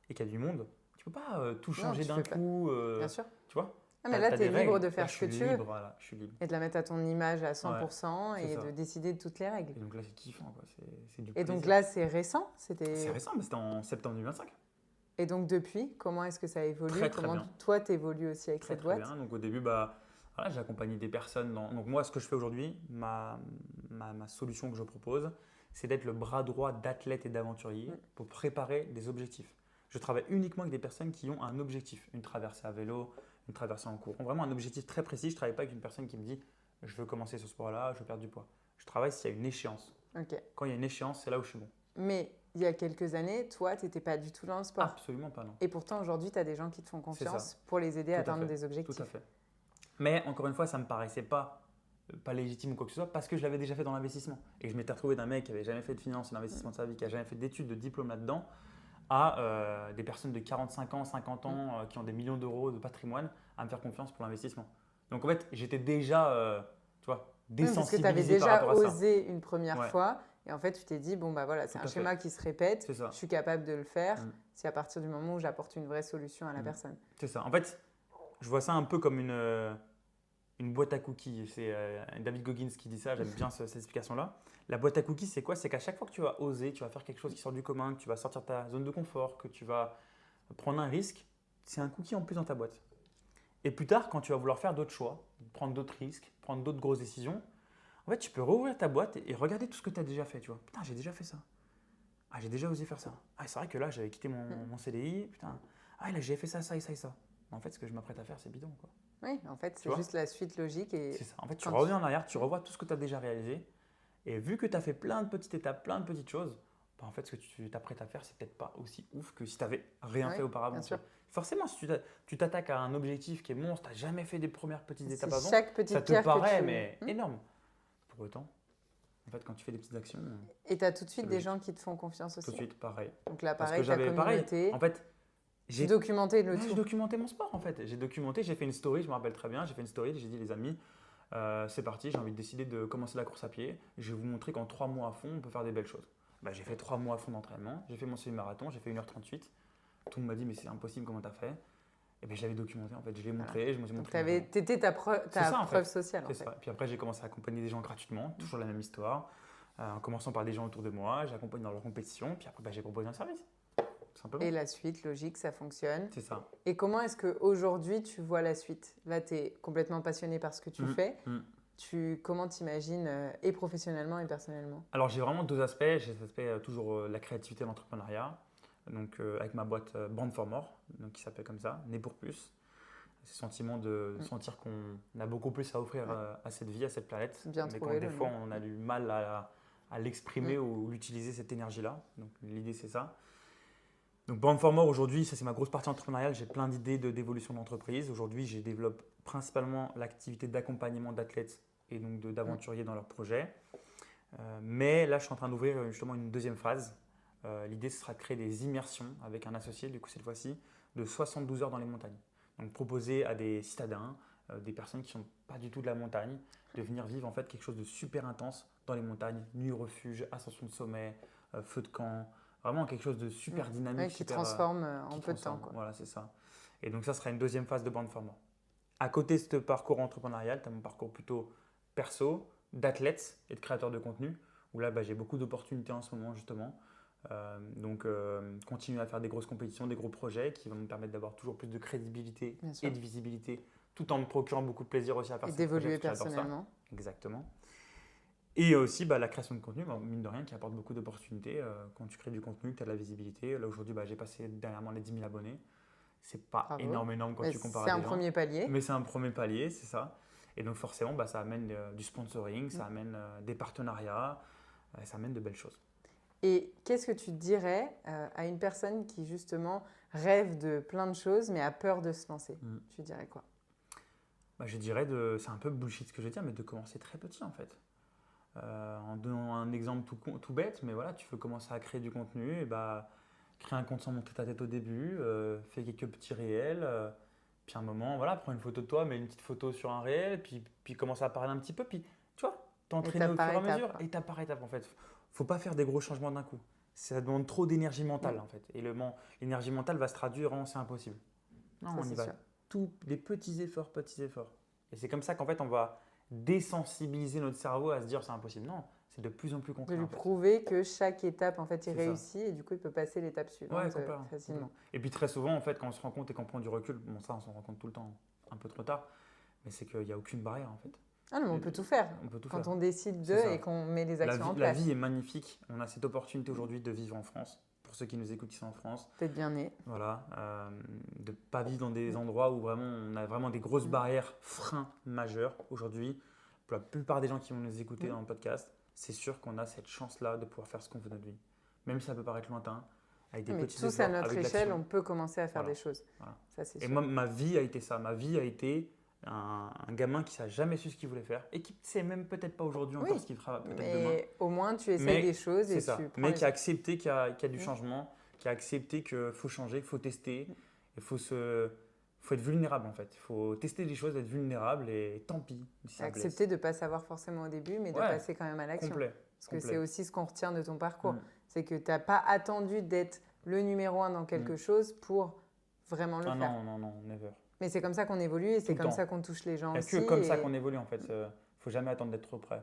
et qu'il y a du monde, tu ne peux pas tout changer d'un coup. Bien sûr. Tu vois? Mais là, tu es libre de faire ce que tu veux. Voilà, je suis libre. Et de la mettre à ton image à 100% et de décider de toutes les règles. Et donc là, c'est kiffant. C'est du et donc là, c'est récent? C'est récent, mais c'était en septembre 2025. Et donc depuis, comment est-ce que ça évolue? Très Comment bien. Toi, tu évolues aussi avec cette boîte? Très bien. Donc au début, j'ai accompagné des personnes. Donc moi, ce que je fais aujourd'hui, ma solution que je propose, c'est d'être le bras droit d'athlètes et d'aventuriers pour préparer des objectifs. Je travaille uniquement avec des personnes qui ont un objectif, une traversée à vélo, une traversée en courant, vraiment un objectif très précis. Je ne travaille pas avec une personne qui me dit « je veux commencer ce sport-là, je veux perdre du poids ». Je travaille s'il y a une échéance. Quand il y a une échéance, c'est là où je suis bon. Mais il y a quelques années, toi, tu n'étais pas du tout dans le sport. Absolument pas, non. Et pourtant, aujourd'hui, tu as des gens qui te font confiance pour les aider à atteindre des objectifs. Tout à fait. Mais encore une fois, ça ne me paraissait pas légitime ou quoi que ce soit parce que je l'avais déjà fait dans l'investissement. Et je m'étais retrouvé d'un mec qui n'avait jamais fait de finance et d'investissement de sa vie, qui n'a jamais fait d'études, de diplôme là-dedans, à des personnes de 45 ans, 50 ans qui ont des millions d'euros de patrimoine à me faire confiance pour l'investissement. Donc en fait, j'étais déjà désensibilisé parce que tu avais déjà osé une première fois et en fait, tu t'es dit, bon, bah voilà, c'est un schéma qui se répète, je suis capable de le faire, c'est à partir du moment où j'apporte une vraie solution à la personne. C'est ça. En fait, je vois ça un peu comme une boîte à cookies. C'est David Goggins qui dit ça, j'aime bien cette explication-là. La boîte à cookies, c'est quoi? C'est qu'à chaque fois que tu vas oser, tu vas faire quelque chose qui sort du commun, que tu vas sortir de ta zone de confort, que tu vas prendre un risque, c'est un cookie en plus dans ta boîte. Et plus tard, quand tu vas vouloir faire d'autres choix, prendre d'autres risques, prendre d'autres grosses décisions, en fait, tu peux rouvrir ta boîte et regarder tout ce que tu as déjà fait. Tu vois. Putain, j'ai déjà fait ça. Ah, j'ai déjà osé faire ça. Ah, c'est vrai que là, j'avais quitté mon CDI. Putain. Ah, là, j'ai fait ça, ça et ça et ça. En fait, ce que je m'apprête à faire, c'est bidon, quoi. Oui, en fait, c'est juste la suite logique. C'est ça. En fait, tu reviens en arrière, tu revois tout ce que tu as déjà réalisé. Et vu que tu as fait plein de petites étapes, plein de petites choses, en fait, ce que tu t'apprêtes à faire, c'est peut-être pas aussi ouf que si tu n'avais rien fait auparavant. Bien sûr. Forcément, si tu t'attaques à un objectif qui est monstre, tu n'as jamais fait des premières petites étapes avant, chaque petite ça te paraît mais énorme. Pour autant, en fait, quand tu fais des petites actions… Et tu as tout de suite des gens qui te font confiance aussi. Tout de suite, pareil. Donc là, pareil, ta communauté… En fait, j'ai documenté le tout. J'ai documenté mon sport, en fait. J'ai fait une story, je me rappelle très bien, j'ai fait une story, j'ai dit les amis, c'est parti, j'ai envie de décider de commencer la course à pied. Je vais vous montrer qu'en 3 mois à fond, on peut faire des belles choses. J'ai fait 3 mois à fond d'entraînement, j'ai fait mon semi-marathon, j'ai fait 1h38. Tout le monde m'a dit, mais c'est impossible, comment tu as fait? Et bien, je l'avais documenté, en fait. Je l'ai montré, je me suis montré. Donc, tu étais ta preuve sociale. C'est ça. Puis après, j'ai commencé à accompagner des gens gratuitement, toujours la même histoire, en commençant par des gens autour de moi. J'accompagne dans leur compétition, puis après, j'ai proposé un service. Tout simplement. Et la suite, logique, ça fonctionne. C'est ça. Et comment est-ce qu'aujourd'hui, tu vois la suite? Là, tu es complètement passionné par ce que tu fais. Comment t'imagines et professionnellement et personnellement? Alors, j'ai vraiment deux aspects. J'ai cet aspect toujours la créativité et l'entrepreneuriat. Donc, avec ma boîte Brand for More, donc, qui s'appelle comme ça, Né pour plus. Ce sentiment de sentir qu'on a beaucoup plus à offrir à cette vie, à cette planète. Bien mais trouvé, quand des fois, on a du mal à l'exprimer ou l'utiliser, cette énergie-là. Donc, l'idée, c'est ça. Donc, Brand for More, aujourd'hui, ça, c'est ma grosse partie entrepreneuriale. J'ai plein d'idées d'évolution d'entreprise. Aujourd'hui, je développe principalement l'activité d'accompagnement d'athlètes et donc d'aventuriers dans leurs projets. Mais là, je suis en train d'ouvrir justement une deuxième phase. L'idée, ce sera de créer des immersions avec un associé, du coup, cette fois-ci, de 72 heures dans les montagnes. Donc, proposer à des citadins, des personnes qui ne sont pas du tout de la montagne, de venir vivre en fait quelque chose de super intense dans les montagnes, nuit refuge, ascension de sommet, feu de camp, vraiment quelque chose de super dynamique. Qui transforme en peu de temps. Quoi. Voilà, c'est ça. Et donc, ça sera une deuxième phase de Brand for More. À côté de ce parcours entrepreneurial, tu as mon parcours plutôt perso, d'athlète et de créateur de contenu, où là, j'ai beaucoup d'opportunités en ce moment, justement. Continuer à faire des grosses compétitions, des gros projets qui vont me permettre d'avoir toujours plus de crédibilité et de visibilité, tout en me procurant beaucoup de plaisir aussi à faire et d'évoluer personnellement. Exactement. Et aussi la création de contenu, mine de rien, qui apporte beaucoup d'opportunités. Quand tu crées du contenu, tu as de la visibilité. Là, aujourd'hui, j'ai passé dernièrement les 10 000 abonnés. C'est pas énorme quand tu compares à des gens. C'est un premier palier. Mais c'est un premier palier, c'est ça. Et donc forcément, ça amène du sponsoring, ça amène des partenariats, ça amène de belles choses. Et qu'est-ce que tu dirais à une personne qui justement rêve de plein de choses mais a peur de se lancer? Tu dirais quoi? Je dirais, c'est un peu bullshit ce que je veux dire, mais de commencer très petit en fait. En donnant un exemple tout bête, mais voilà, tu veux commencer à créer du contenu, et crée un compte sans montrer ta tête au début, fais quelques petits réels, puis à un moment, voilà, prends une photo de toi, mets une petite photo sur un réel, puis commence à parler un petit peu, puis tu vois, t'entraîner au fur et à mesure, étape par étape en fait. Faut pas faire des gros changements d'un coup. Ça demande trop d'énergie mentale en fait. Et l'énergie mentale va se traduire en c'est impossible. Non, on y va. Des petits efforts. Et c'est comme ça qu'en fait, on va désensibiliser notre cerveau à se dire c'est impossible. Non, c'est de plus en plus concret. De lui prouver que chaque étape, en fait, il réussit et du coup, il peut passer l'étape suivante facilement. Et puis très souvent, en fait, quand on se rend compte et qu'on prend du recul, ça, on s'en rend compte tout le temps, un peu trop tard, mais c'est qu'il n'y a aucune barrière en fait. Ah non, mais on peut tout faire. Quand on décide et qu'on met les actions en place. La vie est magnifique. On a cette opportunité aujourd'hui de vivre en France. Pour ceux qui nous écoutent qui sont en France. D'être bien né. Voilà. De ne pas vivre dans des endroits où vraiment on a vraiment des grosses barrières, freins majeurs. Aujourd'hui, pour la plupart des gens qui vont nous écouter dans le podcast, c'est sûr qu'on a cette chance-là de pouvoir faire ce qu'on veut de notre vie. Même si ça peut paraître lointain, avec des petits efforts. Mais tous à notre échelle, on peut commencer à faire des choses. Voilà. Ça, c'est sûr. Et moi, ma vie a été ça. Ma vie a été un gamin qui n'a jamais su ce qu'il voulait faire et qui ne sait même peut-être pas aujourd'hui encore ce qu'il fera peut-être demain. Mais au moins, tu essayes des choses et tu prends qui a accepté qu'il y a du changement, qui a accepté qu'il faut changer, qu'il faut tester, il faut être vulnérable en fait. Il faut tester des choses, être vulnérable et tant pis si ça blesse. Accepter de ne pas savoir forcément au début, mais de passer quand même à l'action. Parce que c'est aussi ce qu'on retient de ton parcours. C'est que tu n'as pas attendu d'être le numéro 1 dans quelque chose pour vraiment le faire. Non, never. Mais c'est comme ça qu'on évolue et c'est comme ça qu'on touche les gens aussi. Il n'y a que comme ça qu'on évolue en fait. Il ne faut jamais attendre d'être trop près.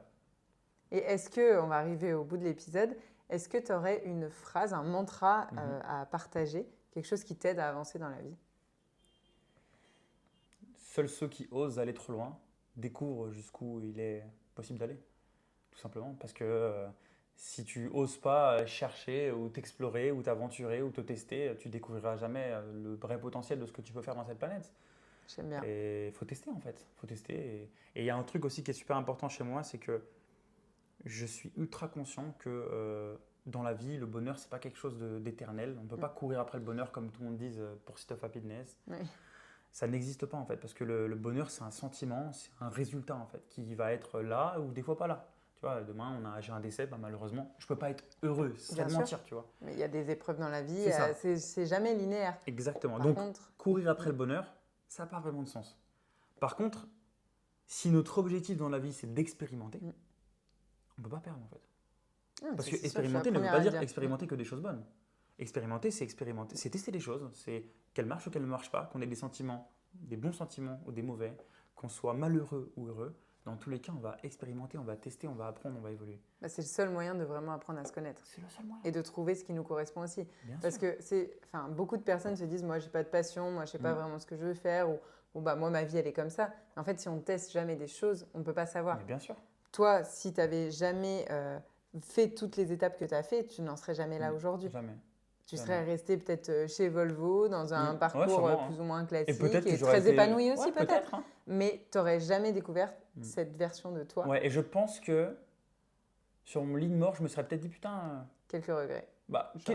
Et est-ce que, on va arriver au bout de l'épisode, est-ce que tu aurais une phrase, un mantra à partager, quelque chose qui t'aide à avancer dans la vie? Seuls ceux qui osent aller trop loin découvrent jusqu'où il est possible d'aller. Tout simplement. Parce que si tu n'oses pas chercher ou t'explorer ou t'aventurer ou te tester, tu ne découvriras jamais le vrai potentiel de ce que tu peux faire dans cette planète. J'aime bien. Et il faut tester en fait. Faut tester. Et il y a un truc aussi qui est super important chez moi, c'est que je suis ultra conscient que dans la vie, le bonheur, ce n'est pas quelque chose d'éternel. On ne peut pas courir après le bonheur comme tout le monde dit pour Pursuit of Happiness. Oui. Ça n'existe pas en fait, parce que le bonheur, c'est un sentiment, c'est un résultat en fait, qui va être là ou des fois pas là. Tu vois, demain, j'ai un décès, malheureusement, je ne peux pas être heureux, c'est de mentir, tu vois. Mais il y a des épreuves dans la vie, c'est jamais linéaire. Exactement. Donc, courir après le bonheur, ça n'a pas vraiment de sens. Par contre, si notre objectif dans la vie, c'est d'expérimenter, on ne peut pas perdre en fait. Parce que expérimenter ne veut pas dire expérimenter que des choses bonnes. Expérimenter, c'est tester les choses, c'est qu'elles marchent ou qu'elles ne marchent pas, qu'on ait des sentiments, des bons sentiments ou des mauvais, qu'on soit malheureux ou heureux. Dans tous les cas, on va expérimenter, on va tester, on va apprendre, on va évoluer. Bah, c'est le seul moyen de vraiment apprendre à se connaître. C'est le seul moyen. Et de trouver ce qui nous correspond aussi. Parce que beaucoup de personnes se disent, moi, j'ai pas de passion, moi, je sais pas vraiment ce que je veux faire, ou bah, moi, ma vie, elle est comme ça. En fait, si on teste jamais des choses, on peut pas savoir. Mais bien sûr. Toi, si tu n'avais jamais fait toutes les étapes que tu as fait, tu n'en serais jamais là aujourd'hui. Jamais. Tu serais resté peut-être chez Volvo, dans un parcours plus ou moins classique, et très épanoui aussi peut-être. Hein. Mais tu n'aurais jamais découvert cette version de toi. Ouais, et je pense que sur mon lit de mort, je me serais peut-être dit putain. Quelques regrets.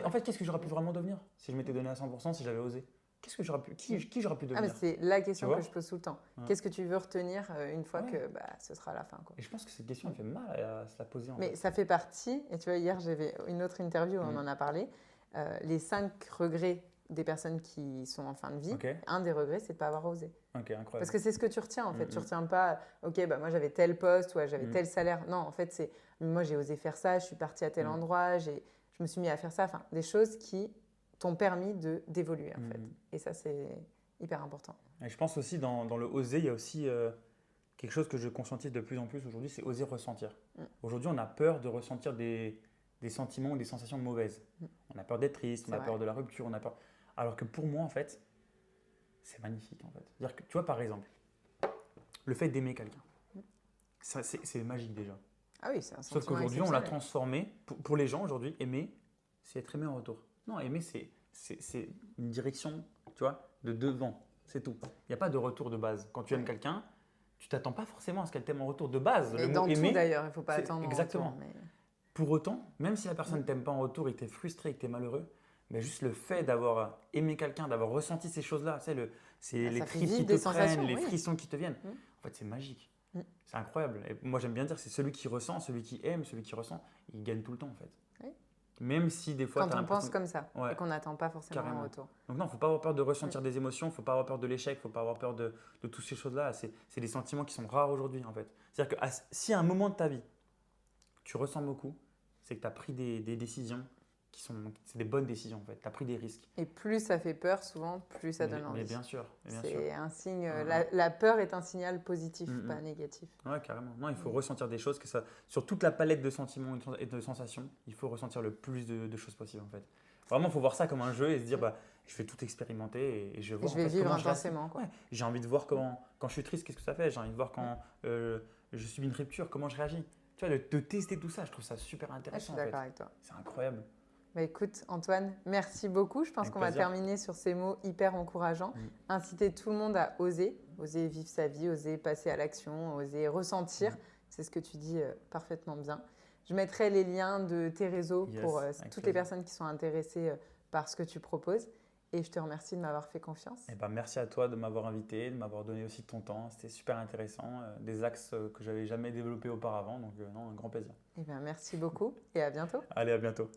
En fait, qu'est-ce que j'aurais pu vraiment devenir si je m'étais donné à 100%, si j'avais osé? Qu'est-ce que j'aurais pu, qui j'aurais pu devenir? Mais c'est la question que je pose tout le temps. Qu'est-ce que tu veux retenir une fois que ce sera la fin, quoi. Et je pense que cette question, elle fait mal à se la poser. Mais ça fait partie, et tu vois, hier, j'avais une autre interview où on en a parlé. Les 5 regrets des personnes qui sont en fin de vie, un des regrets, c'est de ne pas avoir osé. Incroyable. Parce que c'est ce que tu retiens, en fait. Tu ne retiens pas, moi, j'avais tel poste, j'avais tel salaire. Non, en fait, c'est, moi, j'ai osé faire ça, je suis partie à tel endroit, je me suis mis à faire ça. Enfin, des choses qui t'ont permis d'évoluer, en fait. Et ça, c'est hyper important. Et je pense aussi, dans le oser, il y a aussi quelque chose que je conscientise de plus en plus aujourd'hui, c'est oser ressentir. Aujourd'hui, on a peur de ressentir des sentiments ou des sensations mauvaises. On a peur d'être triste, on a peur de la rupture, on a peur... Alors que pour moi, en fait, c'est magnifique, en fait. C'est-à-dire que, tu vois, par exemple, le fait d'aimer quelqu'un, c'est magique déjà. Ah oui, c'est un sentiment. Sauf qu'aujourd'hui, on l'a transformé. Pour les gens, aujourd'hui, aimer, c'est être aimé en retour. Non, aimer, c'est une direction, tu vois, de devant. C'est tout. Il n'y a pas de retour de base. Quand tu aimes quelqu'un, tu t'attends pas forcément à ce qu'elle t'aime en retour de base. Et dans tout, d'ailleurs, il ne faut pas attendre exactement. en retour. Mais... Pour autant, même si la personne ne t'aime pas en retour et que tu es frustré et que tu es malheureux, mais juste le fait d'avoir aimé quelqu'un, d'avoir ressenti ces choses-là, c'est les tripes qui te prennent, les frissons qui te viennent. En fait, c'est magique. C'est incroyable. Et moi, j'aime bien dire, c'est celui qui ressent, celui qui aime, celui qui ressent, il gagne tout le temps, en fait. Oui. Même si des fois... Quand on pense comme ça et qu'on n'attend pas forcément un retour. Donc non, il ne faut pas avoir peur de ressentir des émotions, il ne faut pas avoir peur de l'échec, il ne faut pas avoir peur de toutes ces choses-là. C'est des sentiments qui sont rares aujourd'hui, en fait. C'est-à-dire que si à un moment de ta vie, tu ressens beaucoup, c'est que tu as pris des décisions c'est des bonnes décisions, en fait. Tu as pris des risques. Et plus ça fait peur, souvent, plus ça donne envie. Mais bien sûr. C'est un signe... La peur est un signal positif, pas négatif. Ouais, carrément. Non, il faut ressentir des choses. Sur toute la palette de sentiments et de sensations, il faut ressentir le plus de choses possibles, en fait. Vraiment, il faut voir ça comme un jeu et se dire, je vais tout expérimenter et je vais voir, vivre intensément. Quoi. Ouais. J'ai envie de voir quand je suis triste, qu'est-ce que ça fait. J'ai envie de voir quand je subis une rupture, comment je réagis. Tu vois, de tester tout ça, je trouve ça super intéressant. Je suis d'accord avec toi. C'est incroyable. Écoute, Antoine, merci beaucoup. Je pense qu'on va terminer sur ces mots hyper encourageants. Inciter tout le monde à oser vivre sa vie, oser passer à l'action, oser ressentir. C'est ce que tu dis parfaitement bien. Je mettrai les liens de tes réseaux pour toutes les personnes qui sont intéressées par ce que tu proposes. Et je te remercie de m'avoir fait confiance. Merci à toi de m'avoir invité, de m'avoir donné aussi ton temps. C'était super intéressant, des axes que je n'avais jamais développés auparavant. Donc, un grand plaisir. Merci beaucoup et à bientôt. Allez, à bientôt.